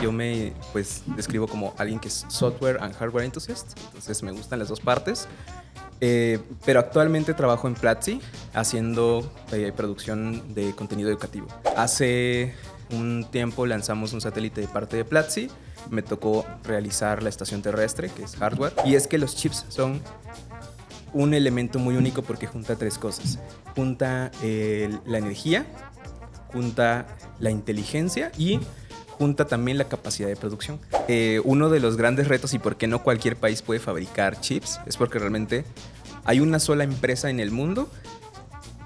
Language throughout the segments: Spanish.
yo me pues describo como alguien que es software and hardware enthusiast, entonces me gustan las dos partes. Pero actualmente trabajo en Platzi haciendo producción de contenido educativo. Hace un tiempo lanzamos un satélite de parte de Platzi. Me tocó realizar la estación terrestre, que es hardware. Y es que los chips son un elemento muy único porque junta tres cosas. Junta la energía, junta la inteligencia y junta también la capacidad de producción. Uno de los grandes retos y por qué no cualquier país puede fabricar chips es porque realmente hay una sola empresa en el mundo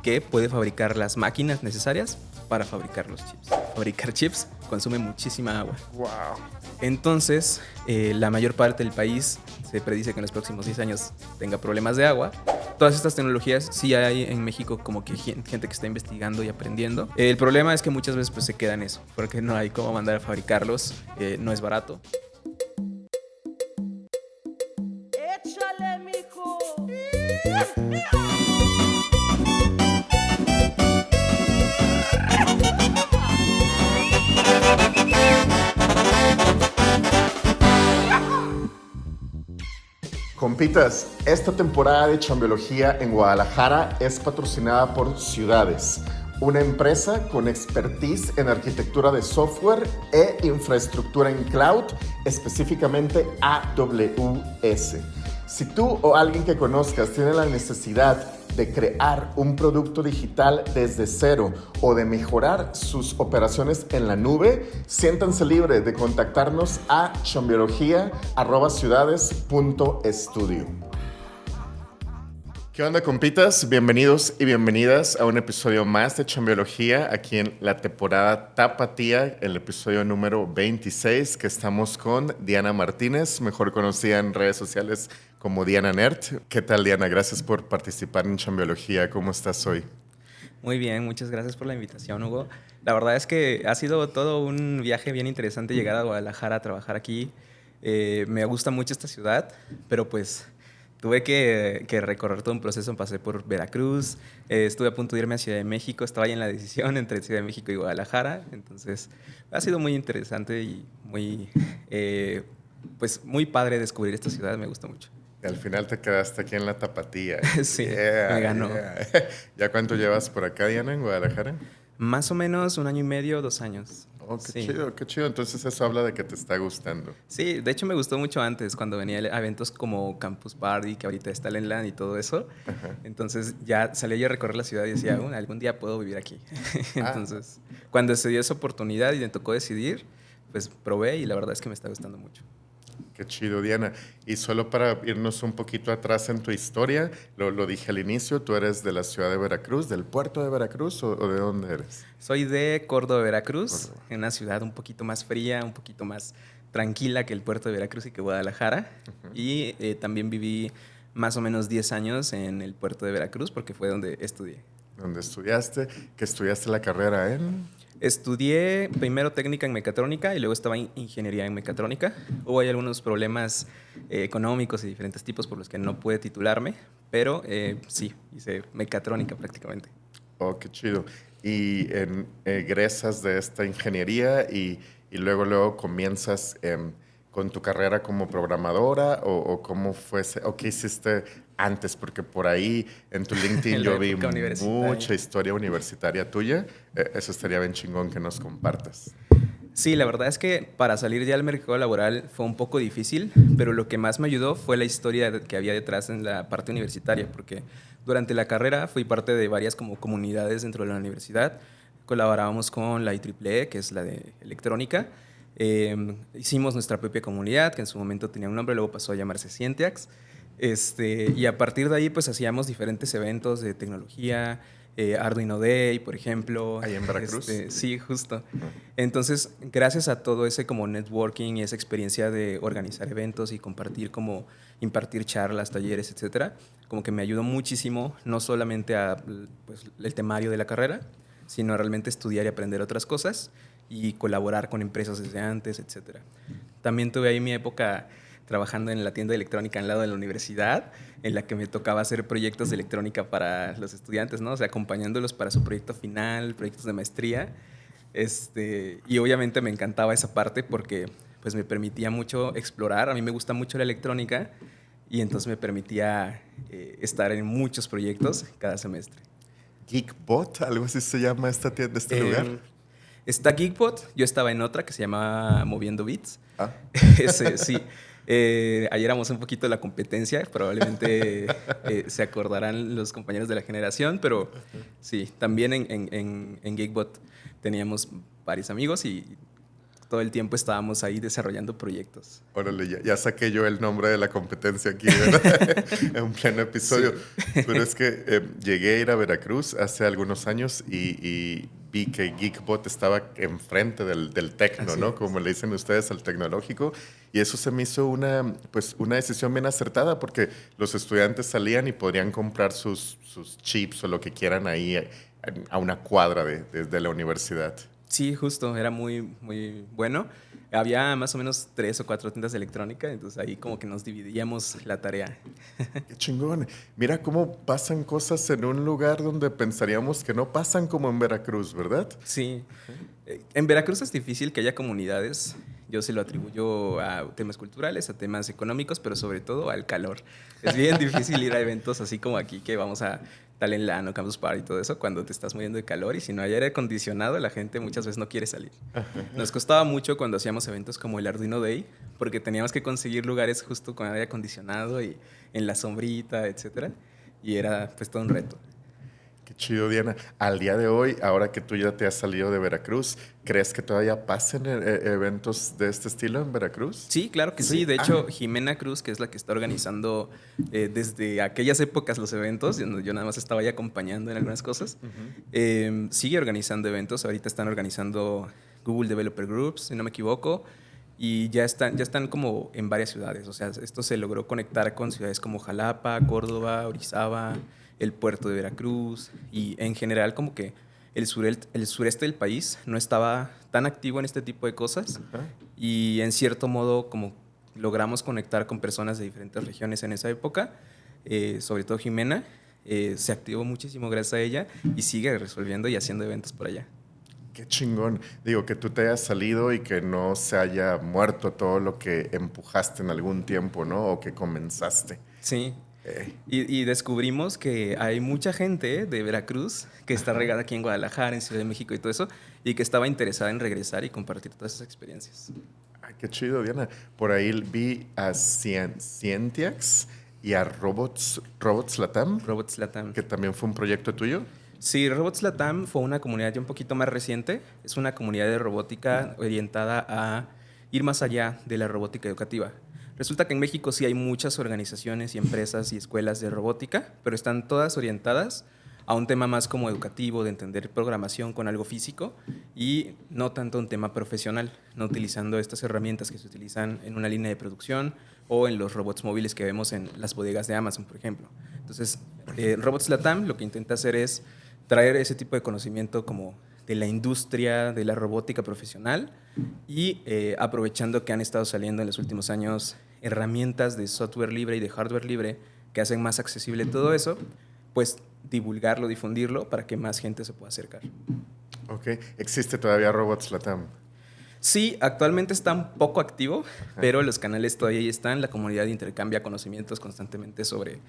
que puede fabricar las máquinas necesarias para fabricar los chips. Fabricar chips consume muchísima agua. Wow. Entonces, la mayor parte del país se predice que en los próximos 10 años tenga problemas de agua. Todas estas tecnologías sí hay en México como que gente que está investigando y aprendiendo. El problema es que muchas veces pues, se queda en eso, porque no hay cómo mandar a fabricarlos, no es barato. ¡Échale, mijo! Compitas, esta temporada de Chambiología en Guadalajara es patrocinada por Ciudades, una empresa con expertise en arquitectura de software e infraestructura en cloud, específicamente AWS. Si tú o alguien que conozcas tiene la necesidad de crear un producto digital desde cero o de mejorar sus operaciones en la nube, siéntanse libres de contactarnos a chambiología@ciudades.studio. ¿Qué onda, compitas? Bienvenidos y bienvenidas a un episodio más de Chambiología aquí en la temporada Tapatía, el episodio número 26, que estamos con Diana Martínez, mejor conocida en redes sociales como Diana Nerd. ¿Qué tal, Diana? Gracias por participar en Chambiología. ¿Cómo estás hoy? Muy bien, muchas gracias por la invitación, Hugo. La verdad es que ha sido todo un viaje bien interesante llegar a Guadalajara a trabajar aquí. Me gusta mucho esta ciudad, pero pues tuve que recorrer todo un proceso. Pasé por Veracruz, estuve a punto de irme a Ciudad de México, estaba ahí en la decisión entre Ciudad de México y Guadalajara. Entonces ha sido muy interesante y pues muy padre descubrir esta ciudad, me gusta mucho. Y al final te quedaste aquí en la Tapatía. Sí, me ganó. ¿Ya cuánto llevas por acá, Diana, en Guadalajara? Más o menos 1 año y medio, 2 años. Oh, qué Sí. chido, qué chido. Entonces eso habla de que te está gustando. Sí, de hecho me gustó mucho antes, cuando venía a eventos como Campus Party, que ahorita está el Land y todo eso. Ajá. Entonces ya salía yo a recorrer la ciudad y decía, algún día puedo vivir aquí. Ah. Entonces, cuando se dio esa oportunidad y me tocó decidir, pues probé y la verdad es que me está gustando mucho. Qué chido, Diana. Y solo para irnos un poquito atrás en tu historia, lo dije al inicio, tú eres de la ciudad de Veracruz, del puerto de Veracruz, o de dónde eres? Soy de Córdoba, Veracruz, Córdoba. en una ciudad un poquito más fría, un poquito más tranquila que el puerto de Veracruz y que Guadalajara. Y también viví más o menos 10 años en el puerto de Veracruz porque fue donde estudié. ¿Dónde estudiaste? ¿Que estudiaste la carrera en? Estudié primero técnica en mecatrónica y luego estaba en ingeniería en mecatrónica. Hubo ahí algunos problemas económicos y diferentes tipos por los que no pude titularme, pero sí, hice mecatrónica prácticamente. Oh, qué chido. Y egresas de esta ingeniería y luego comienzas con tu carrera como programadora o cómo fue, o qué hiciste antes, porque por ahí en tu LinkedIn En la yo vi época universitaria. mucha historia universitaria tuya. Eso estaría bien chingón que nos compartas. Sí, la verdad es que para salir ya al mercado laboral fue un poco difícil, pero lo que más me ayudó fue la historia que había detrás en la parte universitaria, porque durante la carrera fui parte de varias como comunidades dentro de la universidad. Colaborábamos con la IEEE, que es la de electrónica. Hicimos nuestra propia comunidad, que en su momento tenía un nombre, luego pasó a llamarse Scientiacs. Y a partir de ahí pues hacíamos diferentes eventos de tecnología, Arduino Day, por ejemplo. ¿Ahí en Veracruz? Sí, justo. Entonces, gracias a todo ese como networking y esa experiencia de organizar eventos y compartir, como impartir charlas, talleres, etcétera, como que me ayudó muchísimo, no solamente a pues, el temario de la carrera, sino a realmente estudiar y aprender otras cosas y colaborar con empresas desde antes, etcétera. También tuve ahí mi época trabajando en la tienda de electrónica al lado de la universidad, en la que me tocaba hacer proyectos de electrónica para los estudiantes, ¿no? O sea, acompañándolos para su proyecto final, proyectos de maestría. Y obviamente me encantaba esa parte porque pues me permitía mucho explorar. A mí me gusta mucho la electrónica y entonces me permitía estar en muchos proyectos cada semestre. Geekbot, algo así se llama esta tienda, este lugar. Eh, Está Geekbot, yo estaba en otra que se llama Moviendo Beats. Ah, Sí. Ayer éramos un poquito la competencia, probablemente se acordarán los compañeros de la generación, pero sí, también en Geekbot teníamos varios amigos y todo el tiempo estábamos ahí desarrollando proyectos. órale, ya saqué yo el nombre de la competencia aquí, ¿verdad? En un pleno episodio. Sí. Pero es que llegué a ir a Veracruz hace algunos años y vi que Geekbot estaba enfrente del tecno, Así ¿no? es. Como le dicen ustedes al tecnológico. Y eso se me hizo una decisión bien acertada porque los estudiantes salían y podrían comprar sus chips o lo que quieran ahí a una cuadra de la universidad. Sí, justo, era muy, muy bueno. Había más o menos 3 o 4 tiendas de electrónica, entonces ahí como que nos dividíamos la tarea. Qué chingón. Mira cómo pasan cosas en un lugar donde pensaríamos que no pasan como en Veracruz, ¿verdad? Sí. En Veracruz es difícil que haya comunidades. Yo se lo atribuyo a temas culturales, a temas económicos, pero sobre todo al calor. Es bien difícil ir a eventos así como aquí, que vamos a Talent o Campus Party y todo eso, cuando te estás muriendo de calor y si no hay aire acondicionado, la gente muchas veces no quiere salir. Nos costaba mucho cuando hacíamos eventos como el Arduino Day, porque teníamos que conseguir lugares justo con aire acondicionado y en la sombrita, etcétera. Y era pues todo un reto. Qué chido, Diana. Al día de hoy, ahora que tú ya te has salido de Veracruz, ¿crees que todavía pasen eventos de este estilo en Veracruz? Sí, claro que sí. De hecho, Jimena Cruz, que es la que está organizando desde aquellas épocas los eventos, yo nada más estaba ahí acompañando en algunas cosas, sigue organizando eventos. Ahorita están organizando Google Developer Groups, si no me equivoco, y ya están como en varias ciudades. O sea, esto se logró conectar con ciudades como Jalapa, Córdoba, Orizaba, el puerto de Veracruz, y en general como que el sureste del país no estaba tan activo en este tipo de cosas Ajá. y en cierto modo como logramos conectar con personas de diferentes regiones en esa época, sobre todo Jimena, se activó muchísimo gracias a ella y sigue resolviendo y haciendo eventos por allá. Qué chingón. Digo, que tú te hayas salido y que no se haya muerto todo lo que empujaste en algún tiempo, ¿no? O que comenzaste. Sí, Eh, y descubrimos que hay mucha gente de Veracruz que está regada aquí en Guadalajara, en Ciudad de México y todo eso, y que estaba interesada en regresar y compartir todas esas experiencias. Ay, qué chido, Diana. Por ahí vi a Scientiax y a Robots Latam, Robots Latam. que también fue un proyecto tuyo. Sí, Robots Latam fue una comunidad ya un poquito más reciente. Es una comunidad de robótica orientada a ir más allá de la robótica educativa. Resulta que en México sí hay muchas organizaciones y empresas y escuelas de robótica, pero están todas orientadas a un tema más como educativo, de entender programación con algo físico y no tanto un tema profesional, no utilizando estas herramientas que se utilizan en una línea de producción o en los robots móviles que vemos en las bodegas de Amazon, por ejemplo. Entonces, Robots Latam lo que intenta hacer es traer ese tipo de conocimiento como de la industria de la robótica profesional y aprovechando que han estado saliendo en los últimos años herramientas de software libre y de hardware libre que hacen más accesible todo eso, pues divulgarlo, difundirlo para que más gente se pueda acercar. Ok. ¿Existe todavía Robots Latam? Sí, actualmente está un poco activo, pero los canales todavía ahí están, la comunidad intercambia conocimientos constantemente sobre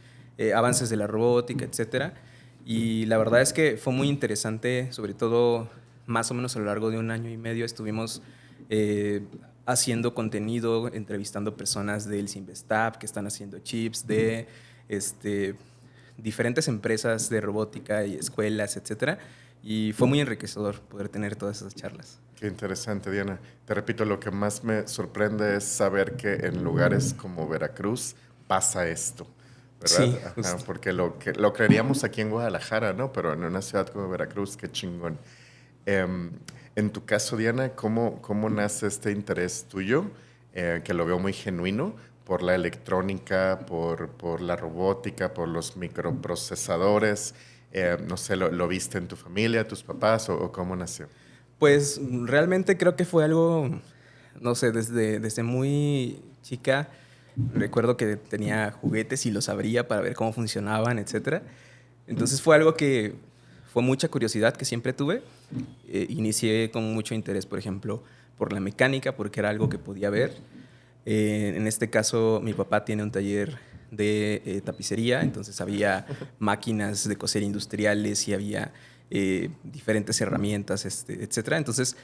avances de la robótica, etcétera. Y la verdad es que fue muy interesante, sobre todo más o menos a lo largo de 1 año y medio estuvimos haciendo contenido, entrevistando personas del Sinvestab que están haciendo chips, de diferentes empresas de robótica y escuelas, etcétera. Y fue muy enriquecedor poder tener todas esas charlas. Qué interesante, Diana. Te repito, lo que más me sorprende es saber que en lugares como Veracruz pasa esto, ¿verdad? Sí, Ajá, justo. porque lo creeríamos aquí en Guadalajara, ¿no? Pero en una ciudad como Veracruz, qué chingón. En tu caso, Diana, ¿cómo nace este interés tuyo, que lo veo muy genuino, por la electrónica, por la robótica, por los microprocesadores? No sé, ¿lo viste en tu familia, tus papás o cómo nació? Pues realmente creo que fue algo, no sé, desde muy chica. Recuerdo que tenía juguetes y los abría para ver cómo funcionaban, etcétera. Entonces fue algo que fue mucha curiosidad que siempre tuve. Inicié con mucho interés, por ejemplo, por la mecánica, porque era algo que podía ver. En este caso, mi papá tiene un taller de tapicería, entonces había máquinas de coser industriales y había diferentes herramientas, etcétera. Entonces,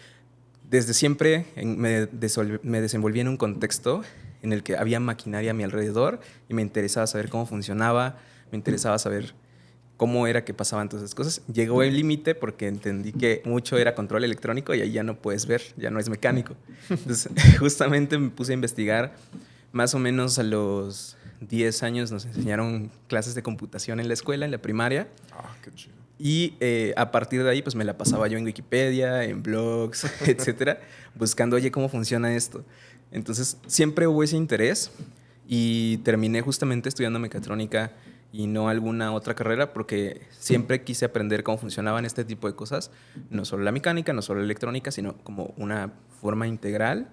desde siempre me desenvolví en un contexto en el que había maquinaria a mi alrededor y me interesaba saber cómo funcionaba, me interesaba saber cómo era que pasaban todas esas cosas. Llegó el límite porque entendí que mucho era control electrónico y ahí ya no puedes ver, ya no es mecánico. Entonces, justamente me puse a investigar. Más o menos a los 10 años nos enseñaron clases de computación en la escuela, en la primaria. Ah, qué chido. Y a partir de ahí, pues me la pasaba yo en Wikipedia, en blogs, etcétera, buscando, oye, ¿cómo funciona esto? Entonces, siempre hubo ese interés y terminé justamente estudiando mecatrónica y no alguna otra carrera porque siempre quise aprender cómo funcionaban este tipo de cosas, no solo la mecánica, no solo la electrónica, sino como una forma integral.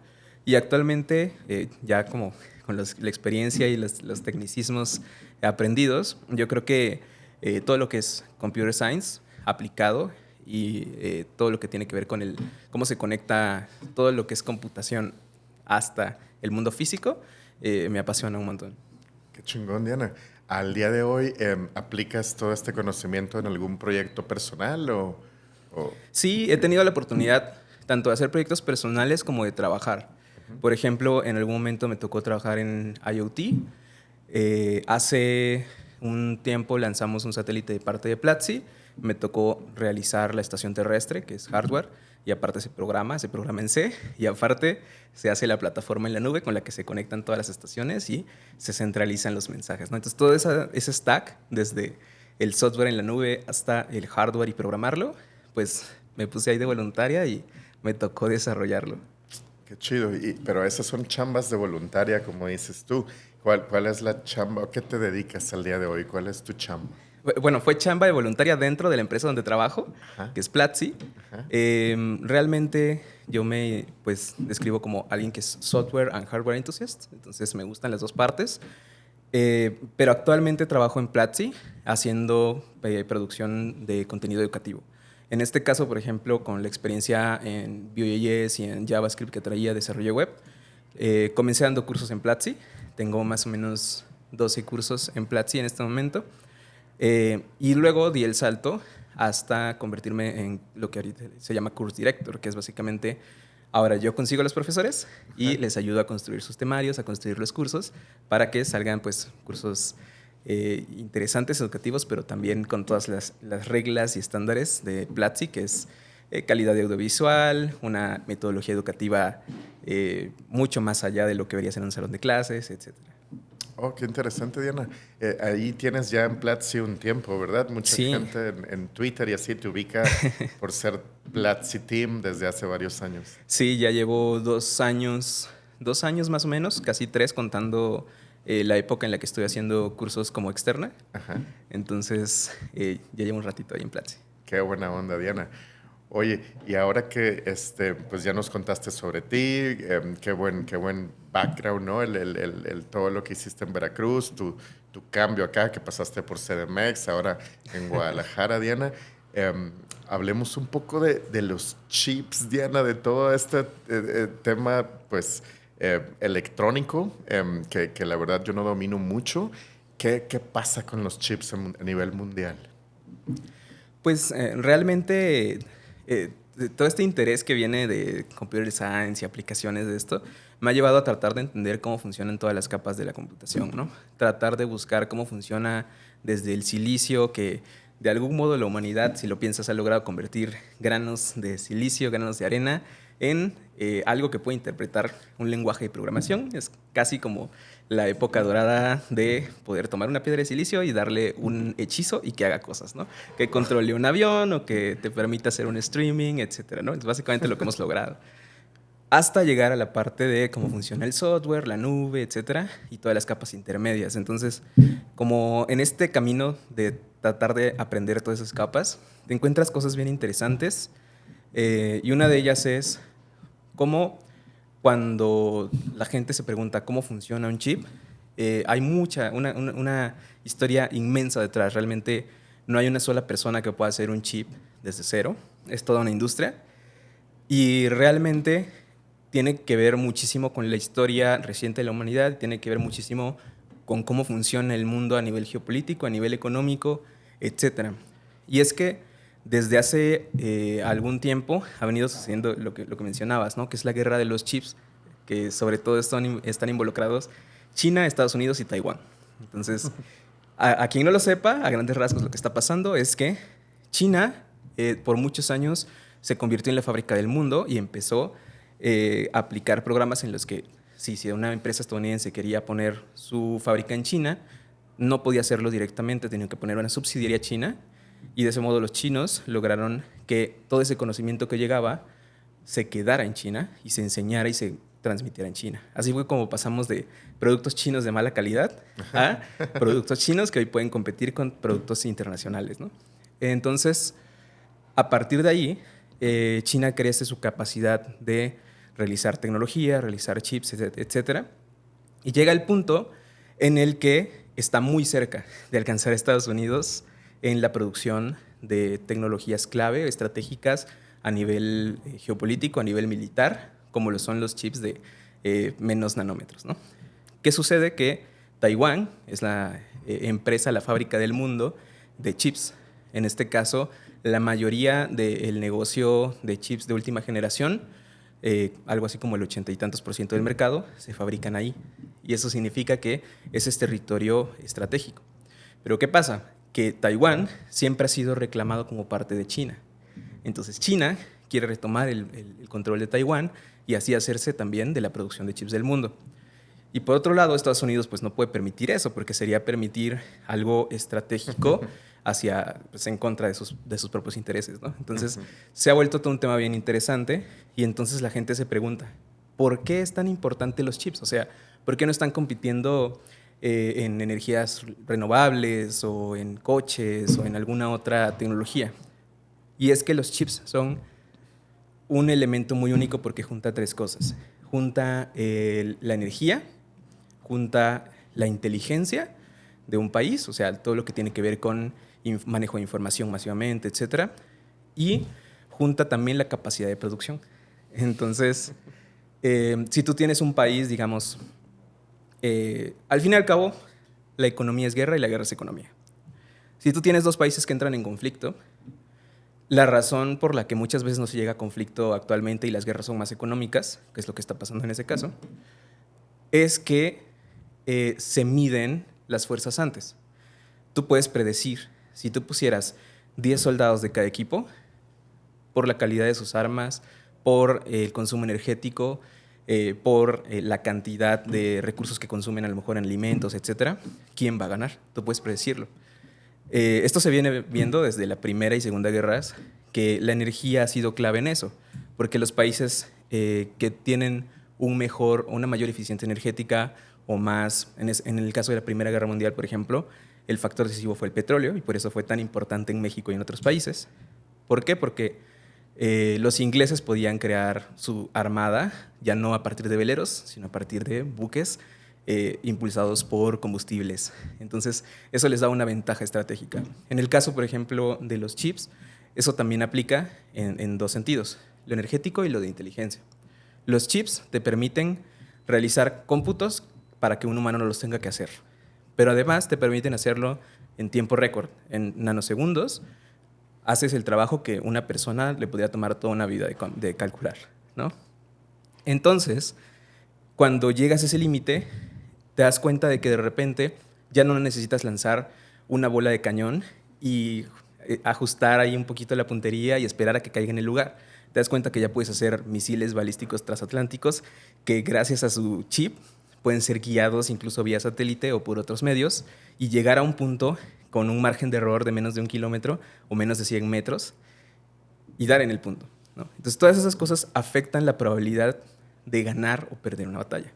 Y actualmente, ya como con la experiencia y los tecnicismos aprendidos, yo creo que todo lo que es computer science aplicado y todo lo que tiene que ver con cómo se conecta todo lo que es computación hasta el mundo físico, me apasiona un montón. Qué chingón, Diana. ¿Al día de hoy aplicas todo este conocimiento en algún proyecto personal o...? Sí, he tenido la oportunidad tanto de hacer proyectos personales como de trabajar. Por ejemplo, en algún momento me tocó trabajar en IoT. Hace un tiempo lanzamos un satélite de parte de Platzi. Me tocó realizar la estación terrestre, que es hardware, y aparte se programa en C, y aparte se hace la plataforma en la nube con la que se conectan todas las estaciones y se centralizan los mensajes, ¿no? Entonces, todo ese stack, desde el software en la nube hasta el hardware y programarlo, pues me puse ahí de voluntaria y me tocó desarrollarlo. Qué chido. Pero esas son chambas de voluntaria, como dices tú. ¿Cuál es la chamba? ¿A qué te dedicas al día de hoy? ¿Cuál es tu chamba? Bueno, fue chamba de voluntaria dentro de la empresa donde trabajo, Ajá. que es Platzi. Ajá. Realmente yo me pues, describo como alguien que es software and hardware enthusiast, entonces me gustan las dos partes. Pero actualmente trabajo en Platzi haciendo producción de contenido educativo. En este caso, por ejemplo, con la experiencia en Vue.js y en JavaScript que traía desarrollo web, comencé dando cursos en Platzi. Tengo más o menos 12 cursos en Platzi en este momento. Y luego di el salto hasta convertirme en lo que ahorita se llama Course Director, que es básicamente, ahora yo consigo a los profesores y les ayudo a construir sus temarios, a construir los cursos, para que salgan pues cursos interesantes, educativos, pero también con todas las reglas y estándares de Platzi, que es calidad de audiovisual, una metodología educativa mucho más allá de lo que debería ser en un salón de clases, etcétera. Oh, qué interesante, Diana. Ahí tienes ya en Platzi un tiempo, ¿verdad? Mucha Sí. gente en Twitter y así te ubica por ser Platzi Team desde hace varios años. Sí, ya llevo 2 años más o menos, casi 3 contando la época en la que estoy haciendo cursos como externa. Ajá. Entonces, ya llevo un ratito ahí en Platzi. Qué buena onda, Diana. Oye, y ahora que pues ya nos contaste sobre ti, qué buen background, ¿no? Todo lo que hiciste en Veracruz, tu cambio acá, que pasaste por CDMX, ahora en Guadalajara, Diana. Hablemos un poco de los chips, Diana, de todo este tema, pues, electrónico, que la verdad yo no domino mucho. ¿Qué pasa con los chips a nivel mundial? Pues realmente todo este interés que viene de computer science y aplicaciones de esto me ha llevado a tratar de entender cómo funcionan todas las capas de la computación, ¿no? Tratar de buscar cómo funciona desde el silicio, que de algún modo la humanidad, si lo piensas, ha logrado convertir granos de silicio, granos de arena, en algo que puede interpretar un lenguaje de programación. Es casi como la época dorada de poder tomar una piedra de silicio y darle un hechizo y que haga cosas, ¿no? Que controle un avión o que te permita hacer un streaming, etcétera, ¿no? Es básicamente lo que hemos logrado. Hasta llegar a la parte de cómo funciona el software, la nube, etcétera, y todas las capas intermedias. Entonces, como en este camino de tratar de aprender todas esas capas, te encuentras cosas bien interesantes. Y una de ellas es cómo cuando la gente se pregunta cómo funciona un chip, hay una historia inmensa detrás. Realmente No hay una sola persona que pueda hacer un chip desde cero. Es toda una industria. Y realmente tiene que ver muchísimo con la historia reciente de la humanidad, tiene que ver muchísimo con cómo funciona el mundo a nivel geopolítico, a nivel económico, etcétera. Y es que desde hace algún tiempo ha venido sucediendo lo que mencionabas, ¿no? Que es la guerra de los chips, que sobre todo están involucrados China, Estados Unidos y Taiwán. Entonces, a quien no lo sepa, a grandes rasgos lo que está pasando es que China por muchos años se convirtió en la fábrica del mundo y empezó a aplicar programas en los que si una empresa estadounidense quería poner su fábrica en China, no podía hacerlo directamente, tenía que poner una subsidiaria china y de ese modo los chinos lograron que todo ese conocimiento que llegaba se quedara en China y se enseñara y se transmitiera en China. Así fue como pasamos de productos chinos de mala calidad a productos chinos que hoy pueden competir con productos internacionales, ¿no? Entonces, a partir de ahí, China crece su capacidad de realizar tecnología, realizar chips, etcétera, y llega el punto en el que está muy cerca de alcanzar a Estados Unidos en la producción de tecnologías clave, estratégicas a nivel geopolítico, a nivel militar, como lo son los chips de menos nanómetros, ¿no? ¿Qué sucede? Que Taiwán es la empresa, la fábrica del mundo de chips. En este caso, la mayoría del negocio de chips de última generación, algo así como el 80 y tantos % del mercado, se fabrican ahí. Y eso significa que ese es territorio estratégico. Pero ¿qué pasa? Que Taiwán siempre ha sido reclamado como parte de China. Entonces China quiere retomar el control de Taiwán y así hacerse también de la producción de chips del mundo. Y por otro lado, Estados Unidos pues, no puede permitir eso, porque sería permitir algo estratégico pues, en contra de sus propios intereses, ¿no? Entonces, se ha vuelto todo un tema bien interesante y entonces la gente se pregunta, ¿por qué es tan importante los chips? O sea, ¿por qué no están compitiendo en energías renovables o en coches o en alguna otra tecnología? Y es que los chips son un elemento muy único porque junta tres cosas. Junta la energía, junta la inteligencia de un país, o sea, todo lo que tiene que ver con manejo de información masivamente, etcétera, y junta también la capacidad de producción. Entonces, si tú tienes un país, digamos, al fin y al cabo, la economía es guerra y la guerra es economía. Si tú tienes dos países que entran en conflicto, la razón por la que muchas veces no se llega a conflicto actualmente y las guerras son más económicas, que es lo que está pasando en ese caso, es que se miden las fuerzas antes. Tú puedes predecir, si tú pusieras 10 soldados de cada equipo, por la calidad de sus armas, por el consumo energético, por la cantidad de recursos que consumen a lo mejor en alimentos, etcétera, ¿quién va a ganar? Tú puedes predecirlo. Esto se viene viendo desde la Primera y Segunda Guerras, que la energía ha sido clave en eso, porque los países que tienen una mayor eficiencia energética o más, en el caso de la Primera Guerra Mundial, por ejemplo, el factor decisivo fue el petróleo y por eso fue tan importante en México y en otros países. ¿Por qué? Porque los ingleses podían crear su armada ya no a partir de veleros, sino a partir de buques impulsados por combustibles. Entonces, eso les da una ventaja estratégica. En el caso, por ejemplo, de los chips, eso también aplica en dos sentidos, lo energético y lo de inteligencia. Los chips te permiten realizar cómputos para que un humano no los tenga que hacer, pero además te permiten hacerlo en tiempo récord, en nanosegundos. Haces el trabajo que una persona le podría tomar toda una vida de calcular, ¿no? Entonces, cuando llegas a ese límite, te das cuenta de que de repente ya no necesitas lanzar una bola de cañón y ajustar ahí un poquito la puntería y esperar a que caiga en el lugar. Te das cuenta que ya puedes hacer misiles balísticos transatlánticos que gracias a su chip pueden ser guiados incluso vía satélite o por otros medios y llegar a un punto con un margen de error de menos de 1 kilómetro o menos de 100 metros y dar en el punto, ¿no? Entonces, todas esas cosas afectan la probabilidad de ganar o perder una batalla.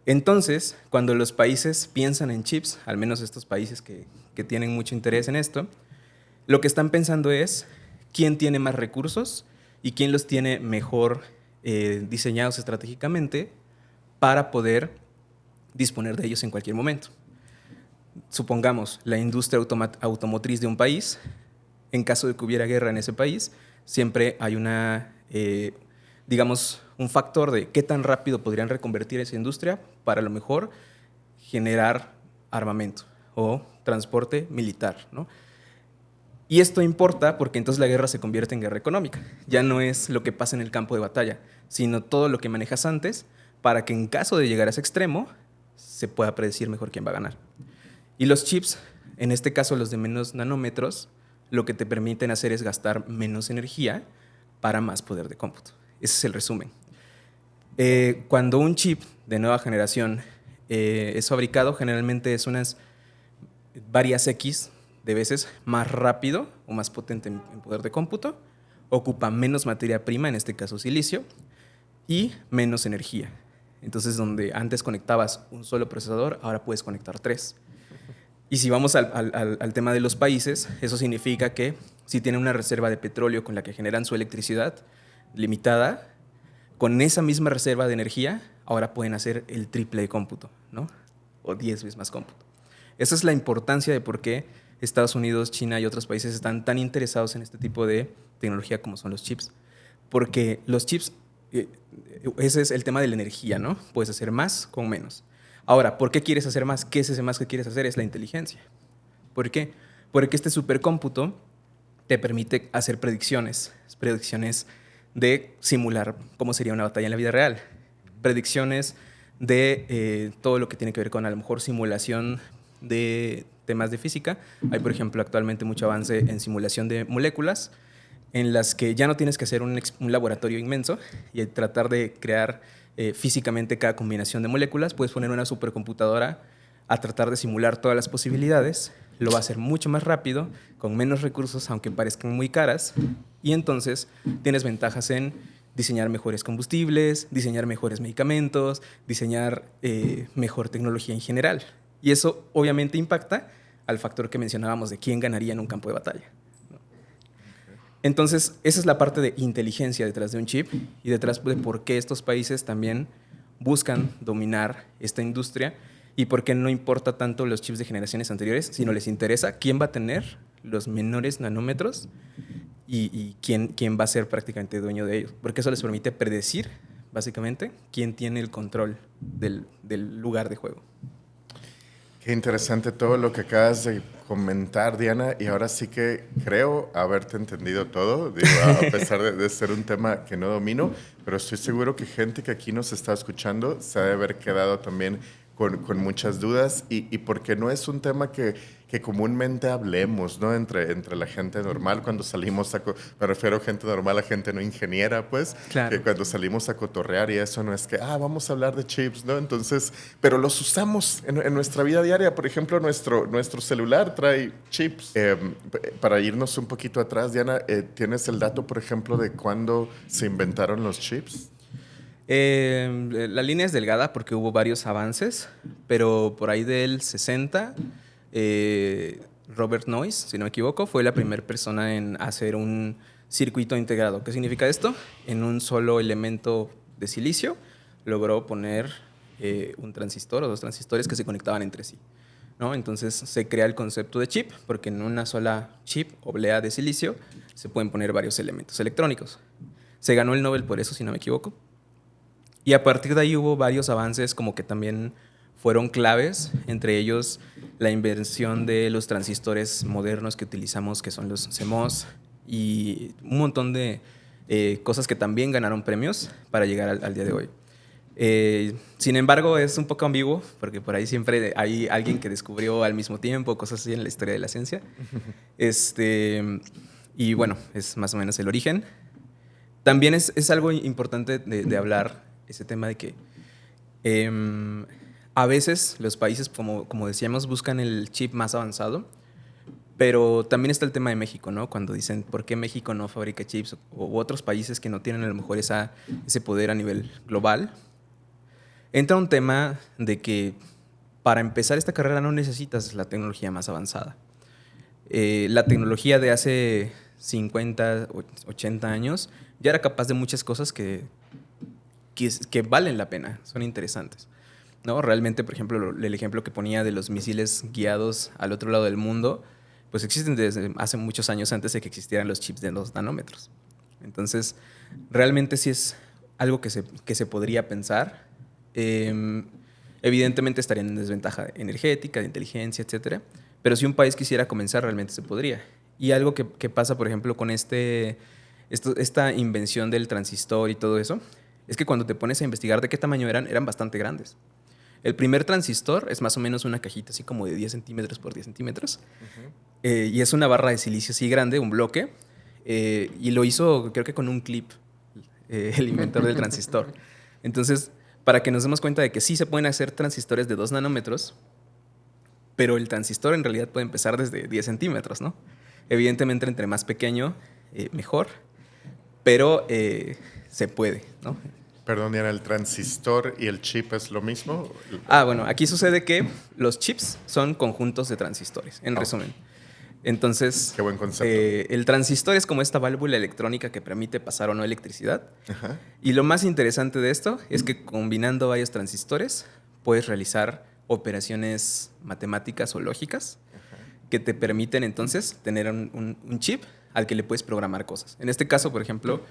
Entonces, cuando los países piensan en chips, al menos estos países que tienen mucho interés en esto, lo que están pensando es quién tiene más recursos y quién los tiene mejor diseñados estratégicamente para poder disponer de ellos en cualquier momento. supongamos, la industria automotriz de un país, en caso de que hubiera guerra en ese país, siempre hay digamos, un factor de qué tan rápido podrían reconvertir esa industria para a lo mejor generar armamento o transporte militar, ¿no? Y esto importa porque entonces la guerra se convierte en guerra económica. Ya no es lo que pasa en el campo de batalla, sino todo lo que manejas antes para que en caso de llegar a ese extremo se pueda predecir mejor quién va a ganar. Y los chips, en este caso los de menos nanómetros, lo que te permiten hacer es gastar menos energía para más poder de cómputo. Ese es el resumen. Cuando un chip de nueva generación es fabricado, generalmente es unas varias X de veces más rápido o más potente en poder de cómputo, ocupa menos materia prima, en este caso silicio, y menos energía. Entonces, donde antes conectabas un solo procesador, ahora puedes conectar 3. Y si vamos al tema de los países, eso significa que si tienen una reserva de petróleo con la que generan su electricidad limitada, con esa misma reserva de energía, ahora pueden hacer el triple de cómputo, ¿no? O 10 veces más cómputo. Esa es la importancia de por qué Estados Unidos, China y otros países están tan interesados en este tipo de tecnología como son los chips. Porque los chips, ese es el tema de la energía, ¿no? Puedes hacer más con menos. Ahora, ¿por qué quieres hacer más? ¿Qué es ese más que quieres hacer? Es la inteligencia. ¿Por qué? Porque este supercómputo te permite hacer predicciones de simular cómo sería una batalla en la vida real. Predicciones de todo lo que tiene que ver con a lo mejor simulación de temas de física. Hay, por ejemplo, actualmente mucho avance en simulación de moléculas, en las que ya no tienes que hacer un laboratorio inmenso y tratar de crear físicamente cada combinación de moléculas. Puedes poner una supercomputadora a tratar de simular todas las posibilidades. Lo va a hacer mucho más rápido, con menos recursos, aunque parezcan muy caras. Y entonces tienes ventajas en diseñar mejores combustibles, diseñar mejores medicamentos, diseñar mejor tecnología en general. Y eso obviamente impacta al factor que mencionábamos de quién ganaría en un campo de batalla. Entonces, esa es la parte de inteligencia detrás de un chip y detrás de por qué estos países también buscan dominar esta industria y por qué no importa tanto los chips de generaciones anteriores, sino les interesa quién va a tener los menores nanómetros y quién va a ser prácticamente dueño de ellos. Porque eso les permite predecir, básicamente, quién tiene el control del lugar de juego. Qué interesante todo lo que acabas de comentar, Diana, y ahora sí que creo haberte entendido todo, digo, a pesar de ser un tema que no domino, pero estoy seguro que gente que aquí nos está escuchando se ha de haber quedado también con muchas dudas y porque no es un tema que comúnmente hablemos, ¿no? Entre la gente normal, cuando salimos me refiero a gente normal, a gente no ingeniera, pues, claro, que cuando salimos a cotorrear y eso no es que, vamos a hablar de chips, ¿no? Entonces, pero los usamos en nuestra vida diaria. Por ejemplo, nuestro celular trae chips. Para irnos un poquito atrás, Diana, ¿tienes el dato, por ejemplo, de cuándo se inventaron los chips? La línea es delgada porque hubo varios avances, pero por ahí del 60, Robert Noyce, si no me equivoco, fue la primera persona en hacer un circuito integrado. ¿Qué significa esto? En un solo elemento de silicio logró poner un transistor o dos transistores que se conectaban entre sí, ¿no? Entonces se crea el concepto de chip porque en una sola chip oblea de silicio se pueden poner varios elementos electrónicos. Se ganó el Nobel por eso, si no me equivoco. Y a partir de ahí hubo varios avances como que también fueron claves, entre ellos la invención de los transistores modernos que utilizamos, que son los CMOS, y un montón de cosas que también ganaron premios para llegar al día de hoy. Sin embargo, es un poco ambiguo, porque por ahí siempre hay alguien que descubrió al mismo tiempo, cosas así en la historia de la ciencia. Y bueno, es más o menos el origen. También es algo importante de hablar, ese tema de que a veces los países, como decíamos, buscan el chip más avanzado, pero también está el tema de México, ¿no? Cuando dicen, ¿por qué México no fabrica chips? U otros países que no tienen a lo mejor ese poder a nivel global. Entra un tema de que para empezar esta carrera no necesitas la tecnología más avanzada. La tecnología de hace 50, 80 años ya era capaz de muchas cosas que valen la pena, son interesantes. ¿no? Realmente, por ejemplo, el ejemplo que ponía de los misiles guiados al otro lado del mundo, pues existen desde hace muchos años antes de que existieran los chips de 2 nanómetros. Entonces, realmente sí es algo que se podría pensar. Evidentemente estarían en desventaja energética, de inteligencia, etcétera. Pero si un país quisiera comenzar, realmente se podría. Y algo que pasa, por ejemplo, con esta invención del transistor y todo eso, es que cuando te pones a investigar de qué tamaño eran bastante grandes. El primer transistor es más o menos una cajita así como de 10 centímetros por 10 centímetros. Y es una barra de silicio así grande, un bloque. Y lo hizo, creo que con un clip, el inventor del transistor. Entonces, para que nos demos cuenta de que sí se pueden hacer transistores de 2 nanómetros, pero el transistor en realidad puede empezar desde 10 centímetros, ¿no? Evidentemente, entre más pequeño, mejor, pero se puede, ¿no? Perdón, Diana, ¿el transistor y el chip es lo mismo? Bueno, aquí sucede que los chips son conjuntos de transistores, en resumen. Entonces, Qué buen concepto. El transistor es como esta válvula electrónica que permite pasar o no electricidad. Ajá. Y lo más interesante de esto es que combinando varios transistores puedes realizar operaciones matemáticas o lógicas que te permiten entonces tener un chip al que le puedes programar cosas. En este caso, por ejemplo,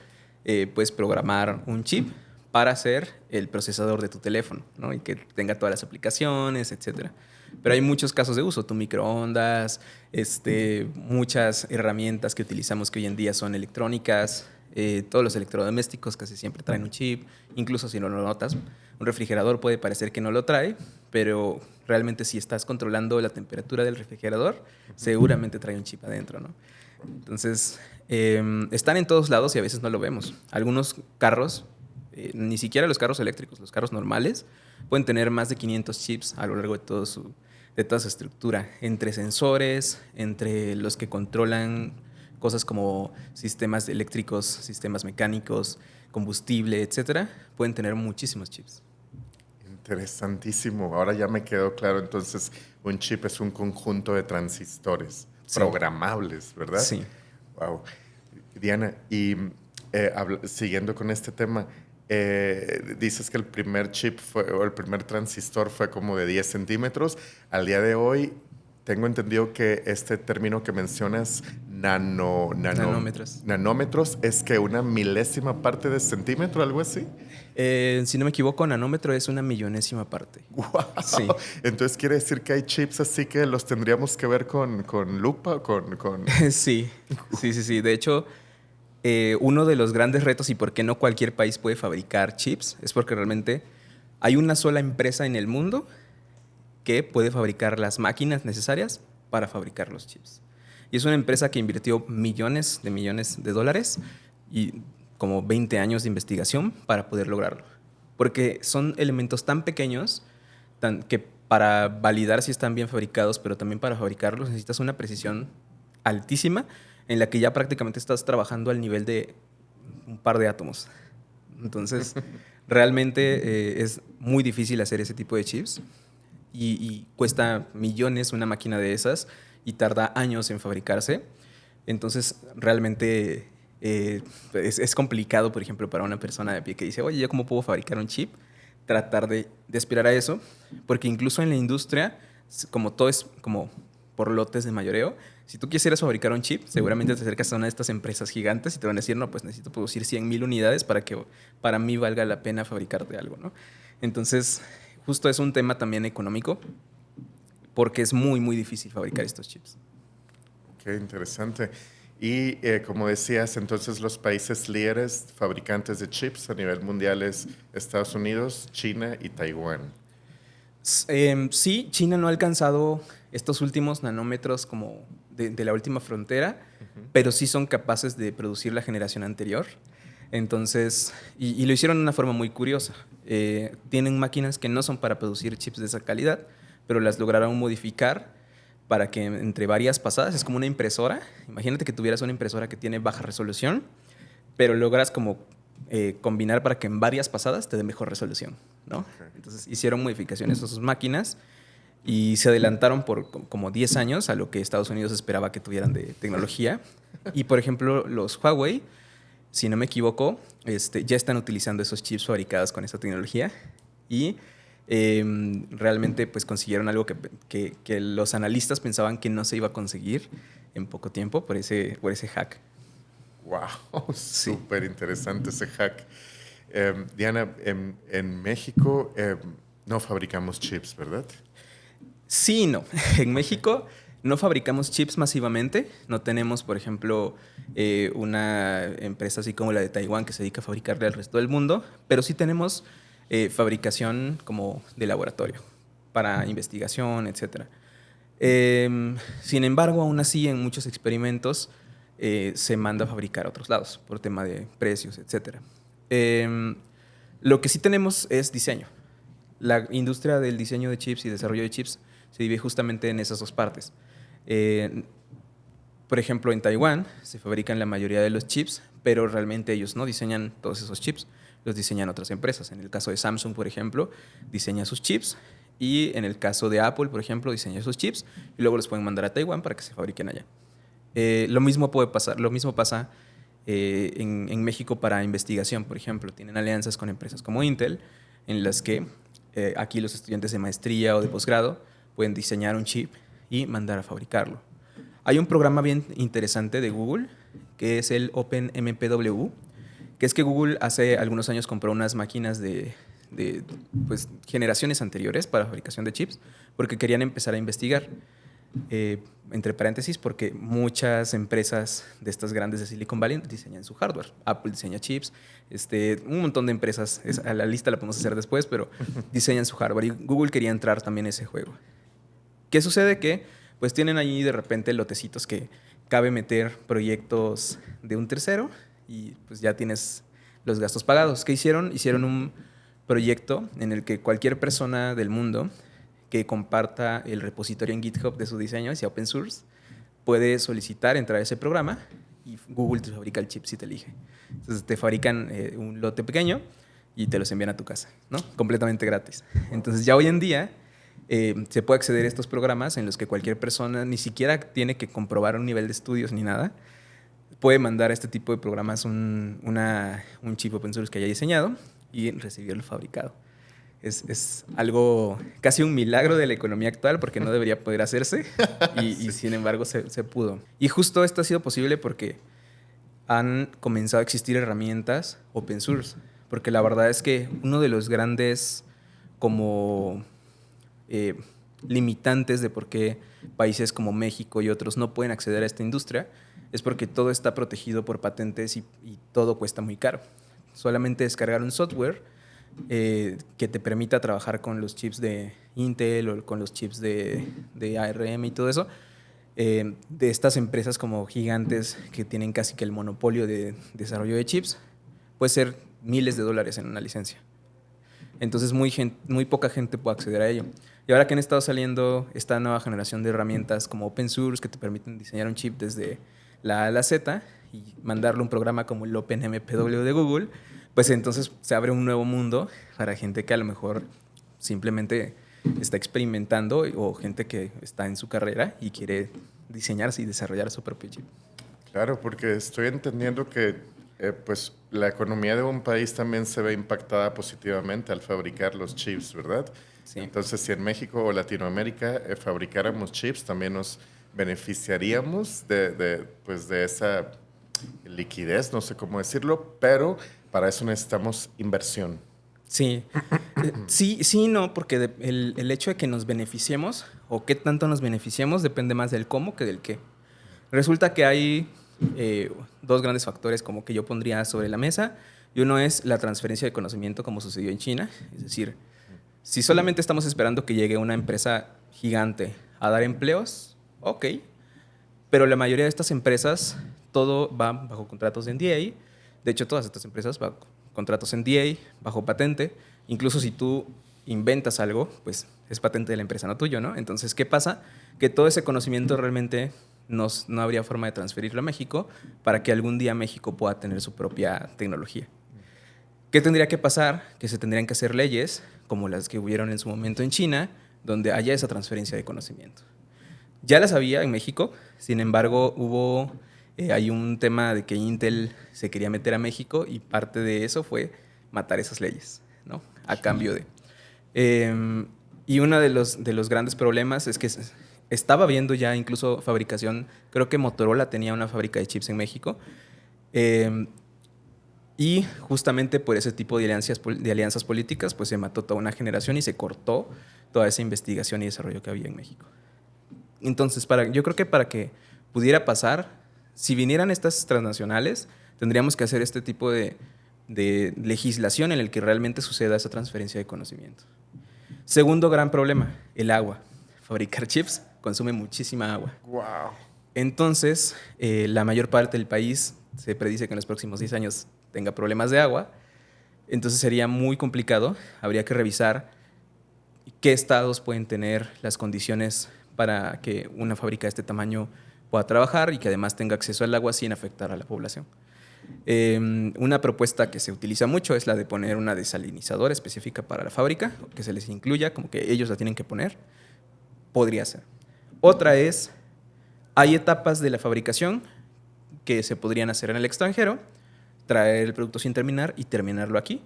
puedes programar un chip para ser el procesador de tu teléfono, ¿no? Y que tenga todas las aplicaciones, etcétera. Pero hay muchos casos de uso, tu microondas, muchas herramientas que utilizamos que hoy en día son electrónicas, todos los electrodomésticos casi siempre traen un chip, incluso si no lo notas. Un refrigerador puede parecer que no lo trae, pero realmente si estás controlando la temperatura del refrigerador, seguramente trae un chip adentro, ¿no? Entonces, están en todos lados y a veces no lo vemos. Algunos carros, ni siquiera los carros eléctricos, los carros normales, pueden tener más de 500 chips a lo largo de toda su estructura, entre sensores, entre los que controlan cosas como sistemas eléctricos, sistemas mecánicos, combustible, etcétera, pueden tener muchísimos chips. Interesantísimo. Ahora ya me quedó claro. Entonces, un chip es un conjunto de transistores programables, ¿verdad? Sí. Wow. Diana, y siguiendo con este tema, dices que el primer chip o el primer transistor fue como de 10 centímetros. Al día de hoy, tengo entendido que este término que mencionas, nanómetros, es que una milésima parte de centímetro, algo así. Si no me equivoco, nanómetro es una millonésima parte. ¡Wow! Sí. Entonces quiere decir que hay chips así que los tendríamos que ver con lupa, con... Sí. De hecho, uno de los grandes retos y por qué no cualquier país puede fabricar chips es porque realmente hay una sola empresa en el mundo que puede fabricar las máquinas necesarias para fabricar los chips. Y es una empresa que invirtió millones de dólares y como 20 años de investigación para poder lograrlo. Porque son elementos tan pequeños que para validar si están bien fabricados, pero también para fabricarlos necesitas una precisión altísima en la que ya prácticamente estás trabajando al nivel de un par de átomos. Entonces, realmente es muy difícil hacer ese tipo de chips y cuesta millones una máquina de esas y tarda años en fabricarse. Entonces, realmente es complicado, por ejemplo, para una persona de pie que dice, oye, ¿yo cómo puedo fabricar un chip? Tratar de aspirar a eso, porque incluso en la industria, como todo es como por lotes de mayoreo, si tú quisieras fabricar un chip, seguramente te acercas a una de estas empresas gigantes y te van a decir, no, pues necesito producir 100,000 unidades para que para mí valga la pena fabricarte algo, ¿no? Entonces, justo es un tema también económico, porque es muy, muy difícil fabricar estos chips. Qué interesante. Y como decías, entonces los países líderes fabricantes de chips a nivel mundial es Estados Unidos, China y Taiwán. Sí, China no ha alcanzado estos últimos nanómetros como de la última frontera, pero sí son capaces de producir la generación anterior. Entonces, y lo hicieron de una forma muy curiosa. Tienen máquinas que no son para producir chips de esa calidad, pero las lograron modificar para que entre varias pasadas, es como una impresora. Imagínate que tuvieras una impresora que tiene baja resolución, pero logras como combinar para que en varias pasadas te dé mejor resolución, ¿no? Okay. Entonces hicieron modificaciones a sus máquinas y se adelantaron por como 10 años a lo que Estados Unidos esperaba que tuvieran de tecnología. Y por ejemplo, los Huawei, si no me equivoco, ya están utilizando esos chips fabricados con esa tecnología y Realmente pues consiguieron algo que los analistas pensaban que no se iba a conseguir en poco tiempo por ese hack. Wow, Sí. súper interesante ese hack. Diana, en México no fabricamos chips, ¿verdad? Sí y no. En México no fabricamos chips masivamente. No tenemos, por ejemplo, una empresa así como la de Taiwán que se dedica a fabricarle al resto del mundo, pero sí tenemos fabricación como de laboratorio para investigación, etcétera. Sin embargo, aún así, en muchos experimentos se manda a fabricar a otros lados por tema de precios, etcétera. Lo que sí tenemos es diseño. La industria del diseño de chips y desarrollo de chips se divide justamente en esas dos partes. Eh, por ejemplo, en Taiwán se fabrican la mayoría de los chips, pero realmente ellos no diseñan todos esos chips, los diseñan otras empresas. En el caso de Samsung, por ejemplo, diseña sus chips y en el caso de Apple, por ejemplo, diseña sus chips y luego los pueden mandar a Taiwán para que se fabriquen allá. Lo mismo pasa en México para investigación, por ejemplo. Tienen alianzas con empresas como Intel, en las que aquí los estudiantes de maestría o de posgrado pueden diseñar un chip y mandar a fabricarlo. Hay un programa bien interesante de Google, que es el OpenMPW, que es que Google hace algunos años compró unas máquinas de pues, generaciones anteriores para fabricación de chips, porque querían empezar a investigar. Entre paréntesis, porque muchas empresas de estas grandes de Silicon Valley diseñan su hardware. Apple diseña chips, un montón de empresas, a la lista la podemos hacer después, pero diseñan su hardware y Google quería entrar también en ese juego. ¿Qué sucede? Que pues tienen ahí de repente lotecitos que cabe meter proyectos de un tercero y pues ya tienes los gastos pagados. ¿Qué hicieron? Hicieron un proyecto en el que cualquier persona del mundo que comparta el repositorio en GitHub de su diseño, sea open source, puede solicitar entrar a ese programa y Google te fabrica el chip si te elige. Entonces te fabrican un lote pequeño y te los envían a tu casa, ¿no? Completamente gratis. Entonces ya hoy en día se puede acceder a estos programas en los que cualquier persona ni siquiera tiene que comprobar un nivel de estudios ni nada. Puede mandar a este tipo de programas un chip open source que haya diseñado y recibirlo fabricado. Es algo, casi un milagro de la economía actual porque no debería poder hacerse y sin embargo se pudo. Y justo esto ha sido posible porque han comenzado a existir herramientas open source. Porque la verdad es que uno de los grandes como limitantes de por qué países como México y otros no pueden acceder a esta industria es porque todo está protegido por patentes y todo cuesta muy caro. Solamente descargar un software que te permita trabajar con los chips de Intel o con los chips de ARM y todo eso, de estas empresas como gigantes que tienen casi que el monopolio de desarrollo de chips, puede ser miles de dólares en una licencia. Entonces muy poca gente puede acceder a ello. Y ahora que han estado saliendo esta nueva generación de herramientas como open source que te permiten diseñar un chip desde la A a la Z y mandarle un programa como el OpenMPW de Google, pues entonces se abre un nuevo mundo para gente que a lo mejor simplemente está experimentando o gente que está en su carrera y quiere diseñarse y desarrollar su propio chip. Claro, porque estoy entendiendo que pues la economía de un país también se ve impactada positivamente al fabricar los chips, ¿verdad? Sí. Entonces, si en México o Latinoamérica fabricáramos chips, también nos beneficiaríamos pues de esa liquidez, no sé cómo decirlo, pero para eso necesitamos inversión. Sí, sí, no, porque el hecho de que nos beneficiemos o qué tanto nos beneficiemos depende más del cómo que del qué. Resulta que hay dos grandes factores como que yo pondría sobre la mesa y uno es la transferencia de conocimiento como sucedió en China, es decir, si solamente estamos esperando que llegue una empresa gigante a dar empleos, ok, pero la mayoría de estas empresas todo va bajo contratos de NDA. De hecho, todas estas empresas bajo contratos NDA, bajo patente. Incluso si tú inventas algo, pues es patente de la empresa, no tuyo, ¿no? Entonces, ¿qué pasa? Que todo ese conocimiento realmente no habría forma de transferirlo a México para que algún día México pueda tener su propia tecnología. ¿Qué tendría que pasar? Que se tendrían que hacer leyes como las que hubieron en su momento en China, donde haya esa transferencia de conocimiento. Ya las había en México, sin embargo, hay un tema de que Intel se quería meter a México y parte de eso fue matar esas leyes, ¿no? A cambio de... Y uno de los grandes problemas es que estaba viendo ya incluso fabricación, creo que Motorola tenía una fábrica de chips en México, y justamente por ese tipo de alianzas políticas, pues se mató toda una generación y se cortó toda esa investigación y desarrollo que había en México. Entonces, yo creo que para que pudiera pasar, si vinieran estas transnacionales, tendríamos que hacer este tipo de legislación en el que realmente suceda esa transferencia de conocimiento. Segundo gran problema, el agua. Fabricar chips consume muchísima agua. Wow. Entonces, la mayor parte del país se predice que en los próximos 10 años tenga problemas de agua. Entonces sería muy complicado. Habría que revisar qué estados pueden tener las condiciones para que una fábrica de este tamaño pueda trabajar y que además tenga acceso al agua sin afectar a la población. Una propuesta que se utiliza mucho es la de poner una desalinizadora específica para la fábrica, que se les incluya, como que ellos la tienen que poner. Podría ser. Otra es, hay etapas de la fabricación que se podrían hacer en el extranjero, traer el producto sin terminar y terminarlo aquí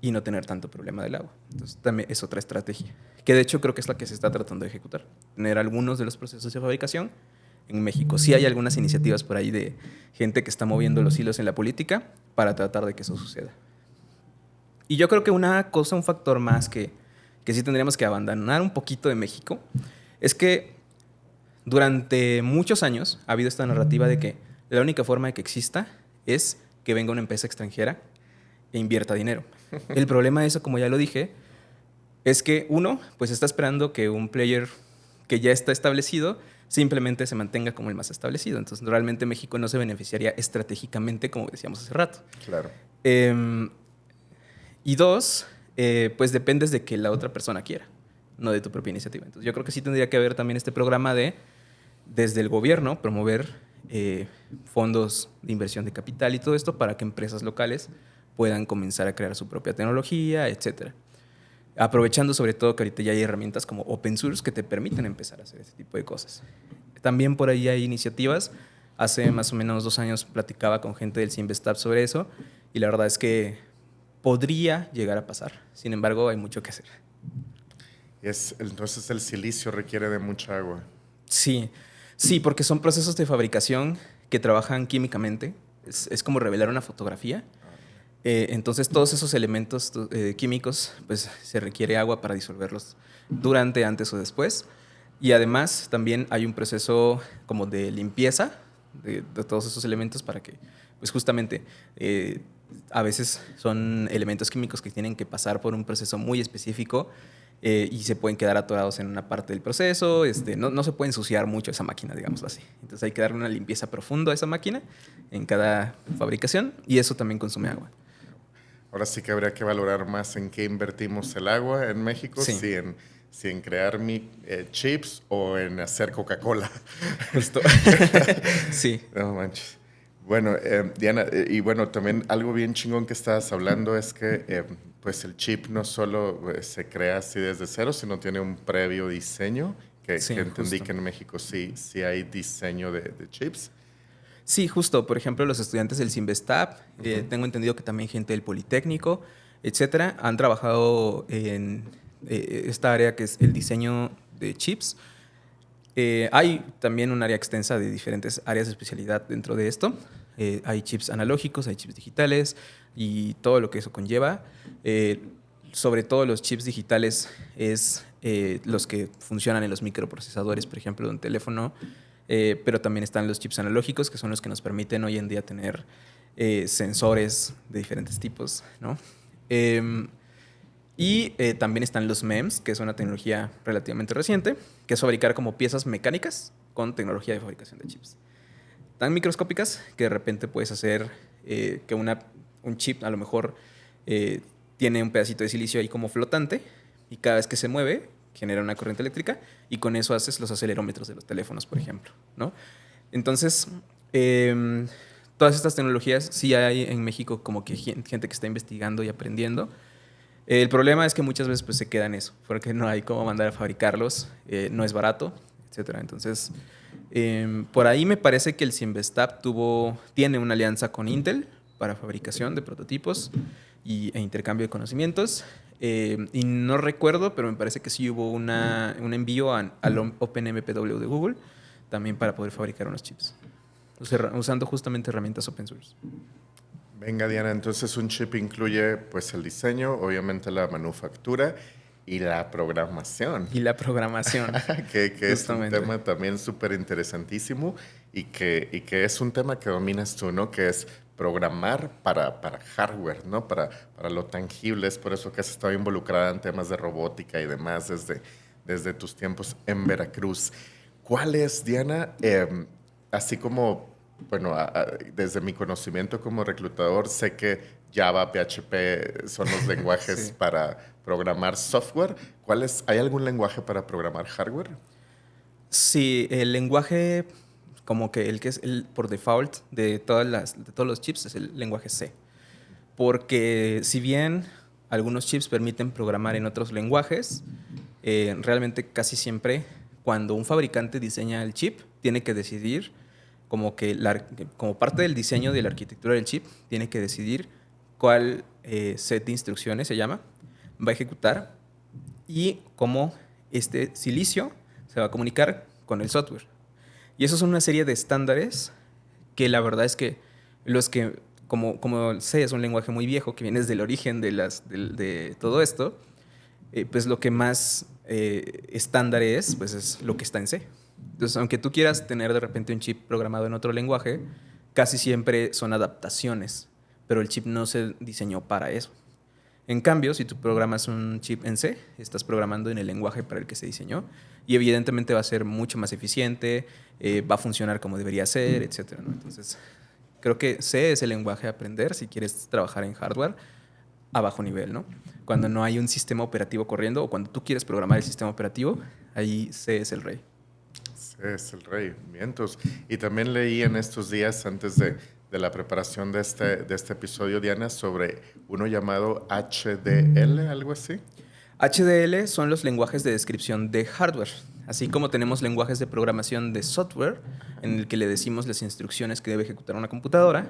y no tener tanto problema del agua. Entonces también es otra estrategia, que de hecho creo que es la que se está tratando de ejecutar. Tener algunos de los procesos de fabricación en México. Sí hay algunas iniciativas por ahí de gente que está moviendo los hilos en la política para tratar de que eso suceda. Y yo creo que un factor más que sí tendríamos que abandonar un poquito de México, es que durante muchos años ha habido esta narrativa de que la única forma de que exista es que venga una empresa extranjera e invierta dinero. El problema de eso, como ya lo dije, es que uno, pues está esperando que un player que ya está establecido simplemente se mantenga como el más establecido. Entonces, realmente México no se beneficiaría estratégicamente, como decíamos hace rato. Claro. Y dos, pues dependes de que la otra persona quiera, no de tu propia iniciativa. Entonces, yo creo que sí tendría que haber también este programa de, desde el gobierno, promover fondos de inversión de capital y todo esto para que empresas locales puedan comenzar a crear su propia tecnología, etcétera. Aprovechando sobre todo que ahorita ya hay herramientas como open source que te permiten empezar a hacer ese tipo de cosas. También por ahí hay iniciativas. Hace más o menos 2 años platicaba con gente del Cinvestav sobre eso y la verdad es que podría llegar a pasar. Sin embargo, hay mucho que hacer. Entonces el silicio requiere de mucha agua. Sí, porque son procesos de fabricación que trabajan químicamente. Es como revelar una fotografía. Entonces todos esos elementos químicos, pues se requiere agua para disolverlos durante, antes o después. Y además también hay un proceso como de limpieza de todos esos elementos para que, pues justamente, a veces son elementos químicos que tienen que pasar por un proceso muy específico y se pueden quedar atorados en una parte del proceso. No se puede ensuciar mucho esa máquina, digámoslo así. Entonces hay que darle una limpieza profunda a esa máquina en cada fabricación y eso también consume agua. Ahora sí que habría que valorar más en qué invertimos el agua en México, Sí. si en crear chips o en hacer Coca-Cola. Justo. Sí. No manches. Bueno, Diana, y bueno, también algo bien chingón que estabas hablando es que pues el chip no solo se crea así desde cero, sino tiene un previo diseño, que entendí justo. que en México sí hay diseño de chips. Sí, justo. Por ejemplo, los estudiantes del Cinvestav, tengo entendido que también gente del Politécnico, etcétera, han trabajado en esta área que es el diseño de chips. Hay también un área extensa de diferentes áreas de especialidad dentro de esto. Hay chips analógicos, hay chips digitales y todo lo que eso conlleva. Sobre todo los chips digitales es los que funcionan en los microprocesadores, por ejemplo, de un teléfono. Pero también están los chips analógicos, que son los que nos permiten hoy en día tener sensores de diferentes tipos, ¿no? También están los MEMS, que es una tecnología relativamente reciente, que es fabricar como piezas mecánicas con tecnología de fabricación de chips. Tan microscópicas que de repente puedes hacer que un chip a lo mejor tiene un pedacito de silicio ahí como flotante y cada vez que se mueve genera una corriente eléctrica y con eso haces los acelerómetros de los teléfonos, por ejemplo, ¿no? Entonces, todas estas tecnologías sí hay en México como que gente que está investigando y aprendiendo. El problema es que muchas veces pues, se queda en eso, porque no hay cómo mandar a fabricarlos, no es barato, etc. Entonces, por ahí me parece que el Cinvestav tiene una alianza con Intel para fabricación de prototipos e intercambio de conocimientos. Y no recuerdo, pero me parece que sí hubo un envío al OpenMPW de Google también para poder fabricar unos chips, usando justamente herramientas open source. Venga, Diana, entonces un chip incluye pues el diseño, obviamente la manufactura y la programación. Y la programación. que es un tema también súper interesantísimo y que es un tema que dominas tú, ¿no? Que es programar para hardware, ¿no? Para lo tangible. Es por eso que has estado involucrada en temas de robótica y demás desde tus tiempos en Veracruz. ¿Cuál es, Diana, así como, bueno, desde mi conocimiento como reclutador, sé que Java, PHP son los lenguajes Sí. para programar software. ¿Hay algún lenguaje para programar hardware? Sí, el lenguaje como que el que es el por default de de todos los chips es el lenguaje C. Porque si bien algunos chips permiten programar en otros lenguajes, realmente casi siempre cuando un fabricante diseña el chip, tiene que decidir como que como parte del diseño de la arquitectura del chip, tiene que decidir cuál set de instrucciones se llama, va a ejecutar y cómo este silicio se va a comunicar con el software. Y esos son una serie de estándares que la verdad es que como C es un lenguaje muy viejo que viene desde el origen de todo esto, pues lo que más estándar pues es lo que está en C. Entonces, aunque tú quieras tener de repente un chip programado en otro lenguaje, casi siempre son adaptaciones, pero el chip no se diseñó para eso. En cambio, si tú programas un chip en C, estás programando en el lenguaje para el que se diseñó y evidentemente va a ser mucho más eficiente, va a funcionar como debería ser, etcétera, ¿no? Entonces, creo que C es el lenguaje a aprender si quieres trabajar en hardware a bajo nivel, ¿no? Cuando no hay un sistema operativo corriendo o cuando tú quieres programar el sistema operativo, ahí C es el rey. C es el rey, vientos. Y también leí en estos días, antes de la preparación de este episodio, Diana, sobre uno llamado HDL, algo así. HDL son los lenguajes de descripción de hardware. Así como tenemos lenguajes de programación de software, en el que le decimos las instrucciones que debe ejecutar una computadora,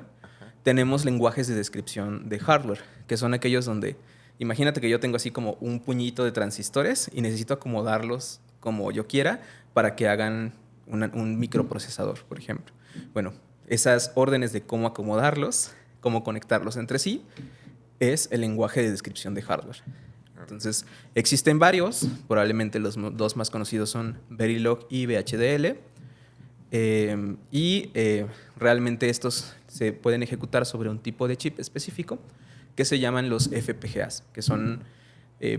tenemos lenguajes de descripción de hardware, que son aquellos donde, imagínate que yo tengo así como un puñito de transistores y necesito acomodarlos como yo quiera para que hagan un microprocesador, por ejemplo. Bueno, esas órdenes de cómo acomodarlos, cómo conectarlos entre sí, es el lenguaje de descripción de hardware. Entonces, existen varios, probablemente los dos más conocidos son Verilog y VHDL, realmente estos se pueden ejecutar sobre un tipo de chip específico que se llaman los FPGAs, que son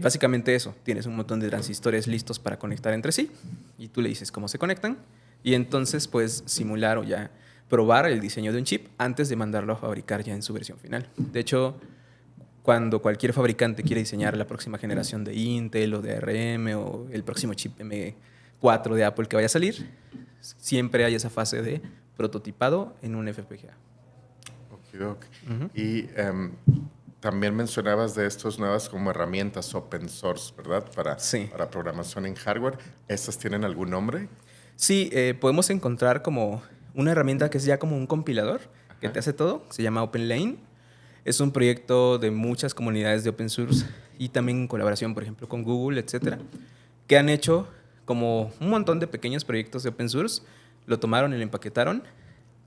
básicamente eso, tienes un montón de transistores listos para conectar entre sí y tú le dices cómo se conectan y entonces puedes simular o ya probar el diseño de un chip antes de mandarlo a fabricar ya en su versión final. De hecho, cuando cualquier fabricante quiere diseñar la próxima generación de Intel o de ARM o el próximo chip M4 de Apple que vaya a salir, siempre hay esa fase de prototipado en un FPGA. Okidok. Y también mencionabas de estos nuevas como herramientas open source, ¿verdad? Sí. Para programación en hardware. ¿Estas tienen algún nombre? Sí, podemos encontrar como una herramienta que es ya como un compilador que te hace todo. Se llama OpenLane. Es un proyecto de muchas comunidades de open source y también en colaboración, por ejemplo, con Google, etcétera, que han hecho como un montón de pequeños proyectos de open source, lo tomaron y lo empaquetaron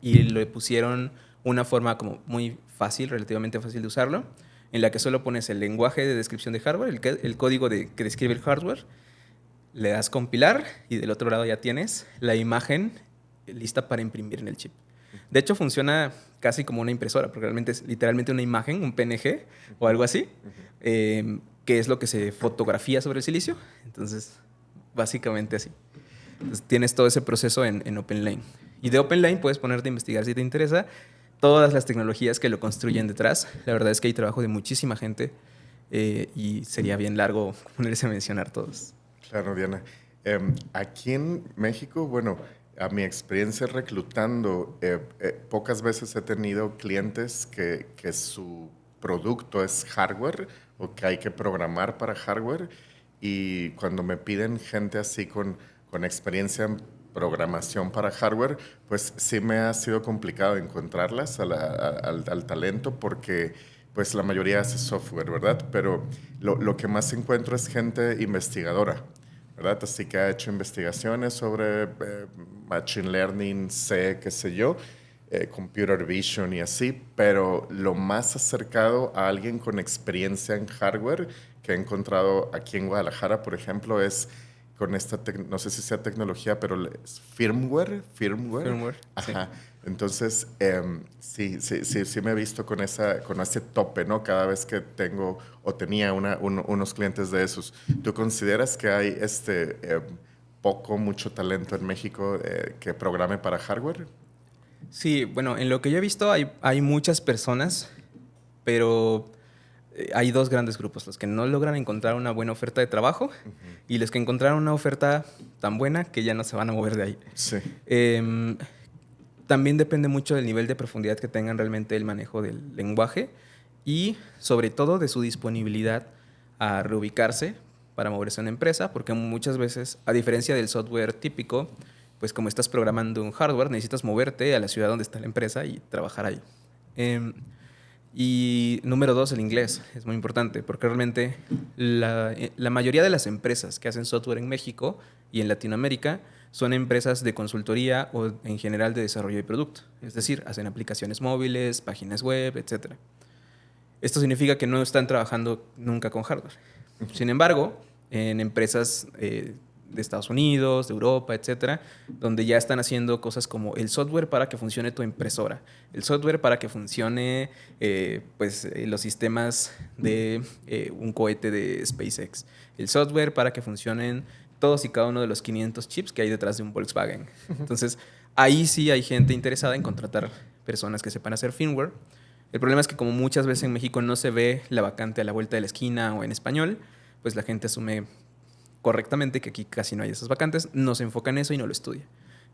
y le pusieron una forma como muy fácil, relativamente fácil de usarlo, en la que solo pones el lenguaje de descripción de hardware, el código que describe el hardware, le das compilar y del otro lado ya tienes la imagen lista para imprimir en el chip. De hecho, funciona casi como una impresora, porque realmente es literalmente una imagen, un PNG o algo así, que es lo que se fotografía sobre el silicio. Entonces, básicamente así. Entonces, tienes todo ese proceso en OpenLane. Y de OpenLane puedes ponerte a investigar si te interesa todas las tecnologías que lo construyen detrás. La verdad es que hay trabajo de muchísima gente y sería bien largo ponerse a mencionar todos. Claro, Diana. Aquí en México, bueno, a mi experiencia reclutando, pocas veces he tenido clientes que su producto es hardware o que hay que programar para hardware. Y cuando me piden gente así con experiencia en programación para hardware, pues sí me ha sido complicado encontrarlas al talento porque pues la mayoría hace software, ¿verdad? Pero lo que más encuentro es gente investigadora, ¿verdad? Así que ha hecho investigaciones sobre Machine Learning, C, qué sé yo, Computer Vision y así, pero lo más acercado a alguien con experiencia en hardware que he encontrado aquí en Guadalajara, por ejemplo, es con esta, no sé si sea tecnología, pero es firmware. Firmware, sí. Ajá. Entonces, sí me he visto con ese tope, ¿no? Cada vez que tengo o tenía unos clientes de esos. ¿Tú consideras que hay mucho talento en México que programe para hardware? Sí, bueno, en lo que yo he visto hay muchas personas, pero hay dos grandes grupos, los que no logran encontrar una buena oferta de trabajo y los que encontraron una oferta tan buena que ya no se van a mover de ahí. Sí. También depende mucho del nivel de profundidad que tengan realmente el manejo del lenguaje y sobre todo de su disponibilidad a reubicarse para moverse a una empresa, porque muchas veces, a diferencia del software típico, pues como estás programando un hardware, necesitas moverte a la ciudad donde está la empresa y trabajar ahí. Y número dos, el inglés. Es muy importante porque realmente la mayoría de las empresas que hacen software en México y en Latinoamérica son empresas de consultoría o en general de desarrollo de producto. Es decir, hacen aplicaciones móviles, páginas web, etc. Esto significa que no están trabajando nunca con hardware. Sin embargo, en empresas de Estados Unidos, de Europa, etcétera, donde ya están haciendo cosas como el software para que funcione tu impresora, el software para que funcione los sistemas de un cohete de SpaceX, el software para que funcionen todos y cada uno de los 500 chips que hay detrás de un Volkswagen. Entonces, ahí sí hay gente interesada en contratar personas que sepan hacer firmware. El problema es que como muchas veces en México no se ve la vacante a la vuelta de la esquina o en español, pues la gente asume correctamente que aquí casi no hay esas vacantes, no se enfoca en eso y no lo estudia.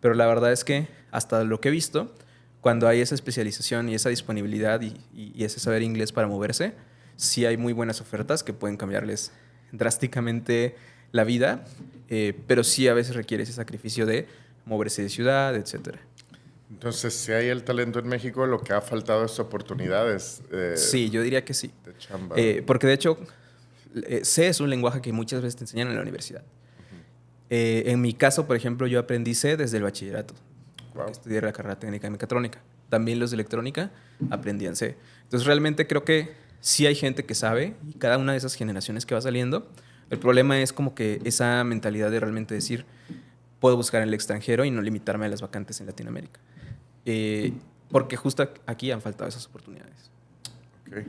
Pero la verdad es que hasta lo que he visto, cuando hay esa especialización y esa disponibilidad y ese saber inglés para moverse, sí hay muy buenas ofertas que pueden cambiarles drásticamente la vida, pero sí a veces requiere ese sacrificio de moverse de ciudad, etcétera. Entonces, si hay el talento en México, lo que ha faltado es oportunidades Sí, yo diría que sí. de chamba. Porque de hecho, C es un lenguaje que muchas veces te enseñan en la universidad. En mi caso, por ejemplo, yo aprendí C desde el bachillerato. Wow. Estudié la carrera técnica de mecatrónica. También los de electrónica aprendían C. Entonces, realmente creo que sí hay gente que sabe y cada una de esas generaciones que va saliendo. El problema es como que esa mentalidad de realmente decir, puedo buscar en el extranjero y no limitarme a las vacantes en Latinoamérica. Porque justo aquí han faltado esas oportunidades. Okay.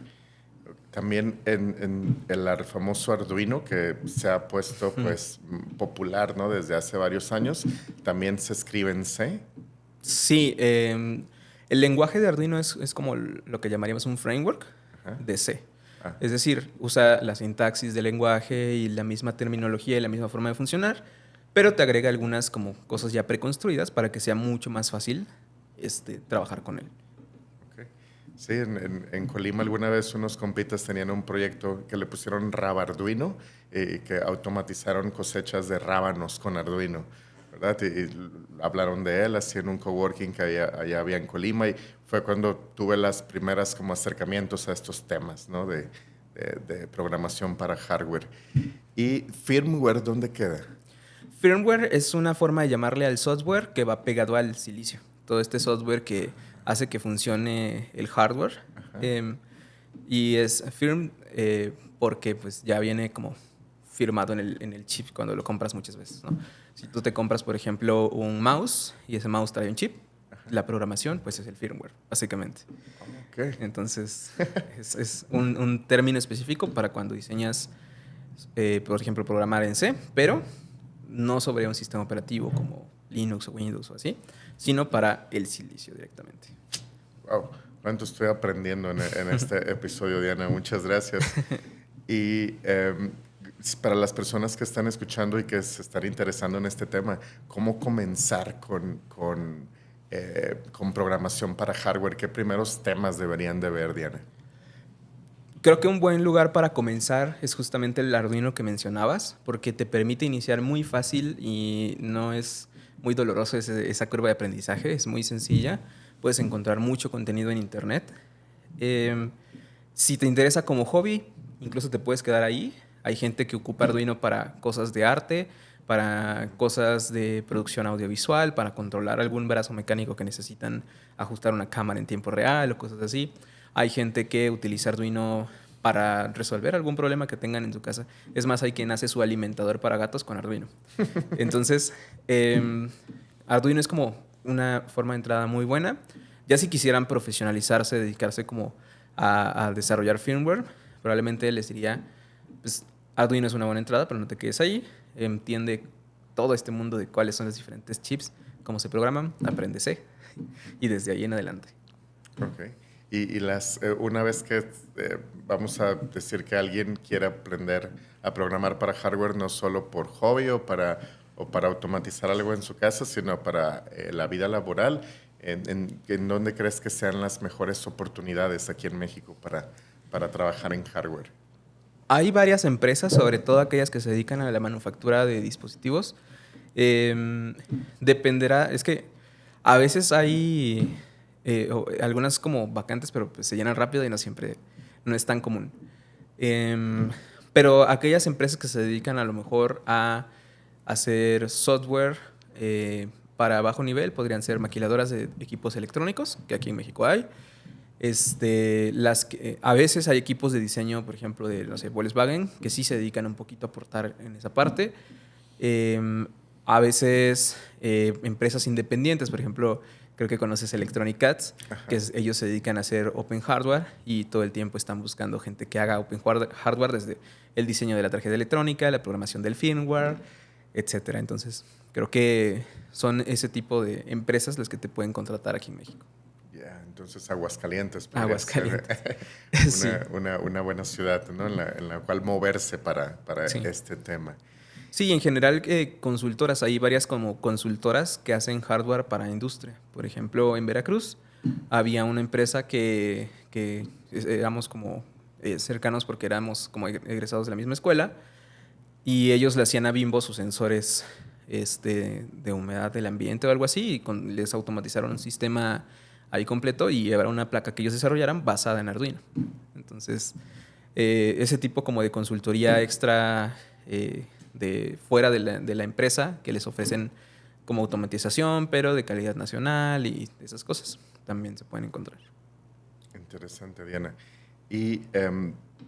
También en el famoso Arduino, que se ha puesto pues, popular, ¿no? Desde hace varios años, también se escribe en C. Sí, el lenguaje de Arduino es como lo que llamaríamos un framework de C. Es decir, usa la sintaxis del lenguaje y la misma terminología y la misma forma de funcionar, pero te agrega algunas como cosas ya preconstruidas para que sea mucho más fácil trabajar con él. Okay. Sí, en Colima alguna vez unos compitas tenían un proyecto que le pusieron Rabarduino y que automatizaron cosechas de rábanos con Arduino, ¿verdad? Y hablaron de él así en un coworking que allá había en Colima y fue cuando tuve las primeras como acercamientos a estos temas, ¿no? de programación para hardware. ¿Y firmware dónde queda? Firmware es una forma de llamarle al software que va pegado al silicio. Todo este software que hace que funcione el hardware. Y es firm porque pues ya viene como firmado en el chip cuando lo compras muchas veces, ¿no? Si tú te compras, por ejemplo, un mouse y ese mouse trae un chip, la programación pues es el firmware, básicamente. Okay. Entonces es un término específico para cuando diseñas, por ejemplo, programar en C, pero no sobre un sistema operativo como Linux o Windows o así, sino para el silicio directamente. Wow, cuánto estoy aprendiendo en este episodio, Diana. Muchas gracias. Y para las personas que están escuchando y que se están interesando en este tema, ¿cómo comenzar con programación para hardware? ¿Qué primeros temas deberían de ver, Diana? Creo que un buen lugar para comenzar es justamente el Arduino que mencionabas, porque te permite iniciar muy fácil y no es muy doloroso esa curva de aprendizaje, es muy sencilla. Puedes encontrar mucho contenido en internet. Si te interesa como hobby, incluso te puedes quedar ahí. Hay gente que ocupa Arduino para cosas de arte, para cosas de producción audiovisual, para controlar algún brazo mecánico que necesitan ajustar una cámara en tiempo real o cosas así. Hay gente que utiliza Arduino para resolver algún problema que tengan en su casa. Es más, hay quien hace su alimentador para gatos con Arduino. Entonces, Arduino es como una forma de entrada muy buena. Ya si quisieran profesionalizarse, dedicarse como a desarrollar firmware, probablemente les diría, pues Arduino es una buena entrada, pero no te quedes ahí. Entiende todo este mundo de cuáles son los diferentes chips, cómo se programan, aprende C y desde ahí en adelante. Ok. Y una vez que vamos a decir que alguien quiere aprender a programar para hardware, no solo por hobby o para automatizar algo en su casa, sino para la vida laboral, ¿en dónde crees que sean las mejores oportunidades aquí en México para trabajar en hardware? Hay varias empresas, sobre todo aquellas que se dedican a la manufactura de dispositivos. Dependerá, es que a veces hay algunas como vacantes, pero pues se llenan rápido y no siempre, no es tan común. Pero aquellas empresas que se dedican a lo mejor a hacer software para bajo nivel podrían ser maquiladoras de equipos electrónicos, que aquí en México hay. A veces hay equipos de diseño, por ejemplo, de, no sé, Volkswagen, que sí se dedican un poquito a aportar en esa parte. A veces empresas independientes, por ejemplo, creo que conoces Electronic Arts, que ellos se dedican a hacer open hardware y todo el tiempo están buscando gente que haga open hardware desde el diseño de la tarjeta electrónica, la programación del firmware, etcétera. Entonces, creo que son ese tipo de empresas las que te pueden contratar aquí en México. Entonces Aguascalientes podría Aguascalientes. ser Sí. una buena ciudad, ¿no? en la cual moverse para Sí. este tema. Sí, en general consultoras, hay varias como consultoras que hacen hardware para industria. Por ejemplo, en Veracruz había una empresa que éramos como cercanos porque éramos como egresados de la misma escuela y ellos le hacían a Bimbo sus sensores de humedad del ambiente o algo así y les automatizaron un sistema ahí completo y era una placa que ellos desarrollaran basada en Arduino. Entonces, ese tipo como de consultoría extra de fuera de la empresa que les ofrecen como automatización, pero de calidad nacional y esas cosas también se pueden encontrar. Interesante, Diana. Y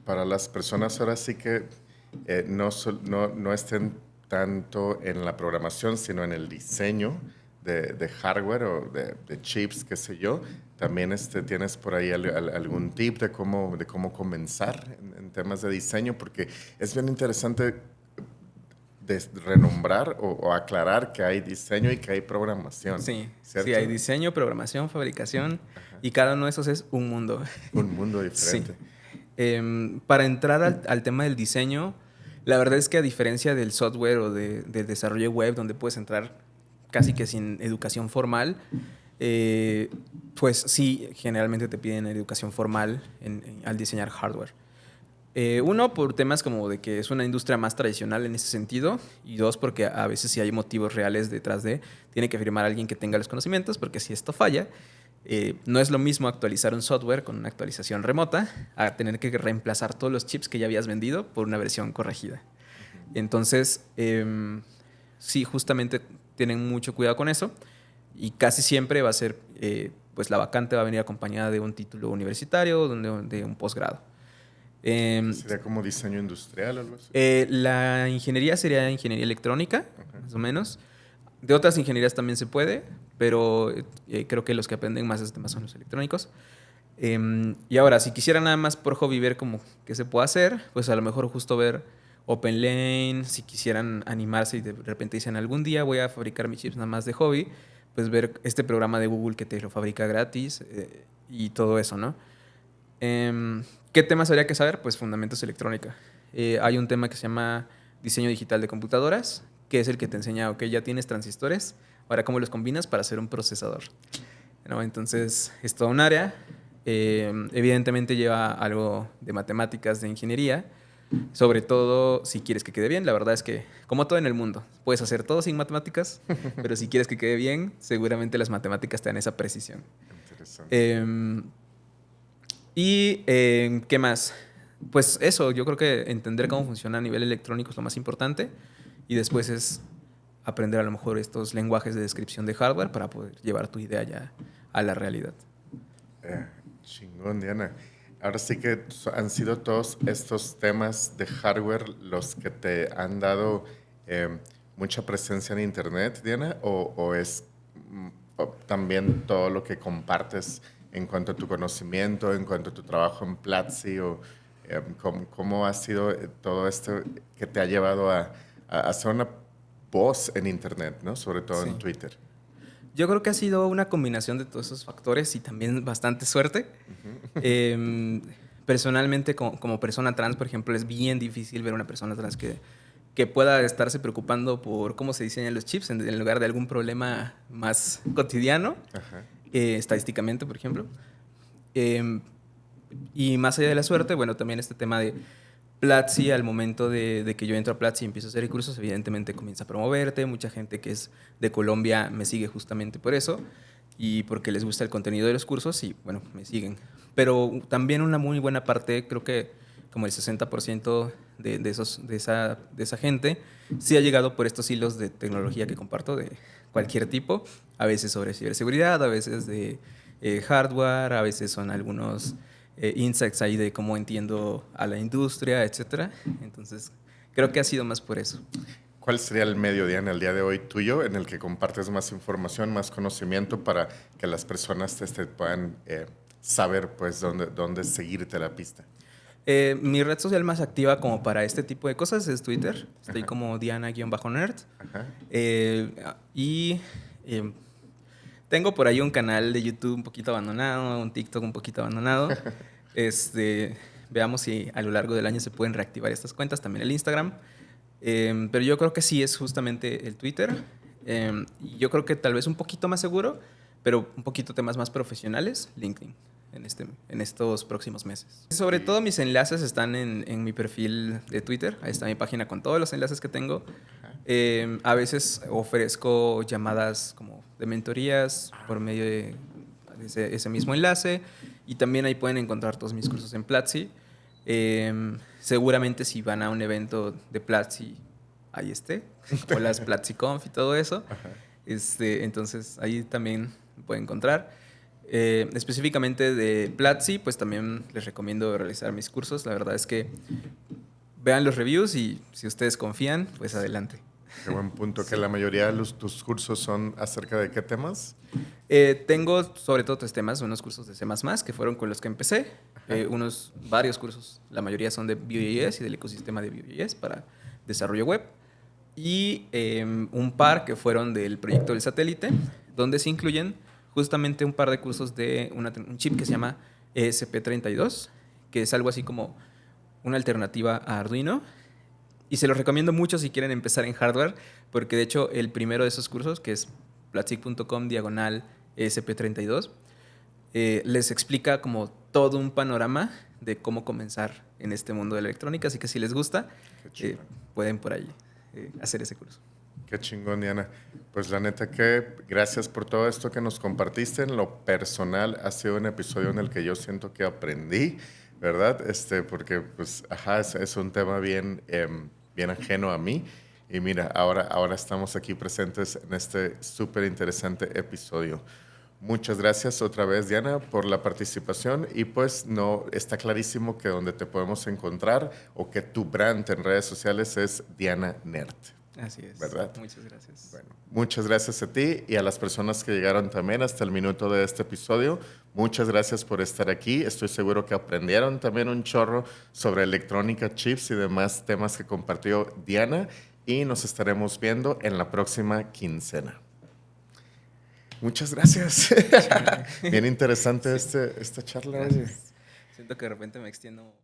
para las personas ahora sí que no estén tanto en la programación, sino en el diseño de hardware o de chips, qué sé yo, también tienes por ahí algún tip de cómo comenzar en temas de diseño, porque es bien interesante de renombrar o aclarar que hay diseño y que hay programación. Sí, ¿cierto? sí, hay diseño, programación, fabricación y cada uno de esos es un mundo. Un mundo diferente. Sí. Para entrar al tema del diseño, la verdad es que a diferencia del software o del desarrollo web, donde puedes entrar casi que sin educación formal, pues sí, generalmente te piden educación formal al diseñar hardware. Uno, por temas como de que es una industria más tradicional en ese sentido, y dos, porque a veces si hay motivos reales detrás tiene que firmar alguien que tenga los conocimientos, porque si esto falla, no es lo mismo actualizar un software con una actualización remota a tener que reemplazar todos los chips que ya habías vendido por una versión corregida. Entonces, sí, justamente tienen mucho cuidado con eso y casi siempre va a ser, pues la vacante va a venir acompañada de un título universitario, de un posgrado. ¿Sería como diseño industrial o algo así? La ingeniería sería ingeniería electrónica, más o menos. De otras ingenierías también se puede, pero creo que los que aprenden más este tema son los electrónicos. Y ahora, si quisiera nada más por hobby ver como qué se puede hacer, pues a lo mejor justo ver OpenLane, si quisieran animarse y de repente dicen algún día voy a fabricar mis chips nada más de hobby, pues ver este programa de Google que te lo fabrica gratis y todo eso, ¿no? ¿Qué temas habría que saber? Pues fundamentos de electrónica. Hay un tema que se llama diseño digital de computadoras, que es el que te enseña, ok, ya tienes transistores, ahora cómo los combinas para hacer un procesador, ¿no? Entonces, es toda un área. Evidentemente lleva algo de matemáticas, de ingeniería, sobre todo si quieres que quede bien. La verdad es que, como todo en el mundo, puedes hacer todo sin matemáticas, pero si quieres que quede bien, seguramente las matemáticas te dan esa precisión. Interesante. Y, ¿qué más? Pues eso, yo creo que entender cómo funciona a nivel electrónico es lo más importante. Y después es aprender a lo mejor estos lenguajes de descripción de hardware para poder llevar tu idea ya a la realidad. Eh, Chingón, Diana. Ahora sí que han sido todos estos temas de hardware los que te han dado eh, mucha presencia en Internet, Diana, o es o también todo lo que compartes en cuanto a tu conocimiento, en cuanto a tu trabajo en Platzi, o cómo ha sido todo esto que te ha llevado a ser una voz en Internet, ¿no? Sobre todo en Sí. Twitter. Yo creo que ha sido una combinación de todos esos factores y también bastante suerte. Em, Personalmente, como persona trans, por ejemplo, es bien difícil ver una persona trans que pueda estarse preocupando por cómo se diseñan los chips en lugar de algún problema más cotidiano, Ajá. estadísticamente, por ejemplo. Em, y más allá de la suerte, bueno, también este tema de Platzi, al momento de que yo entro a Platzi y empiezo a hacer cursos, evidentemente comienza a promoverte. Mucha gente que es de Colombia me sigue justamente por eso y porque les gusta el contenido de los cursos y, bueno, me siguen. Pero también una muy buena parte, creo que como el 60% de esa gente, sí ha llegado por estos hilos de tecnología que comparto de cualquier tipo, a veces sobre ciberseguridad, a veces de hardware, a veces son algunos insights ahí de cómo entiendo a la industria, etcétera. Entonces, creo que ha sido más por eso. ¿Cuál sería el medio, Diana, el día de hoy tuyo en el que compartes más información, más conocimiento para que las personas te puedan saber pues dónde seguirte la pista? Mi red social más activa como para este tipo de cosas es Twitter. Estoy Ajá. como Diana-Nerd. Ajá. Y tengo por ahí un canal de YouTube un poquito abandonado, un TikTok un poquito abandonado. Veamos si a lo largo del año se pueden reactivar estas cuentas, también el Instagram. Pero yo creo que sí es justamente el Twitter. Y yo creo que tal vez un poquito más seguro, pero un poquito temas más profesionales, LinkedIn, en estos próximos meses. Sobre todo mis enlaces están en mi perfil de Twitter. Ahí está mi página con todos los enlaces que tengo. A veces ofrezco llamadas como de mentorías por medio de ese mismo enlace. Y también ahí pueden encontrar todos mis cursos en Platzi. Seguramente si van a un evento de Platzi, ahí esté, como las PlatziConf y todo eso. Ajá. Entonces ahí también me pueden encontrar. Específicamente de Platzi, pues también les recomiendo realizar mis cursos. La verdad es que vean los reviews y si ustedes confían, pues adelante. Qué buen punto. Sí. Que la mayoría de tus cursos son acerca de qué temas. Tengo sobre todo tres temas, unos cursos de C++, que fueron con los que empecé, varios cursos, la mayoría son de Vue.js y del ecosistema de Vue.js para desarrollo web, y un par que fueron del proyecto del satélite, donde se incluyen justamente un par de cursos de un chip que se llama ESP32, que es algo así como una alternativa a Arduino. Y se los recomiendo mucho si quieren empezar en hardware, porque de hecho el primero de esos cursos, que es platzi.com/ESP32, les explica como todo un panorama de cómo comenzar en este mundo de la electrónica. Así que si les gusta, Qué chido. pueden por ahí hacer ese curso. Qué chingón, Diana. Pues la neta que gracias por todo esto que nos compartiste. En lo personal ha sido un episodio en el que yo siento que aprendí, ¿verdad? Porque pues, ajá, es un tema bien ajeno a mí. Y mira, ahora estamos aquí presentes en este súper interesante episodio. Muchas gracias otra vez, Diana, por la participación. Y pues no está clarísimo que donde te podemos encontrar o que tu brand en redes sociales es Diana Nerd. Así es. ¿Verdad? Muchas gracias. Bueno, muchas gracias a ti y a las personas que llegaron también hasta el minuto de este episodio. Muchas gracias por estar aquí. Estoy seguro que aprendieron también un chorro sobre electrónica, chips y demás temas que compartió Diana. Y nos estaremos viendo en la próxima quincena. Muchas gracias. Bien interesante esta charla. Oye. Siento que de repente me extiendo.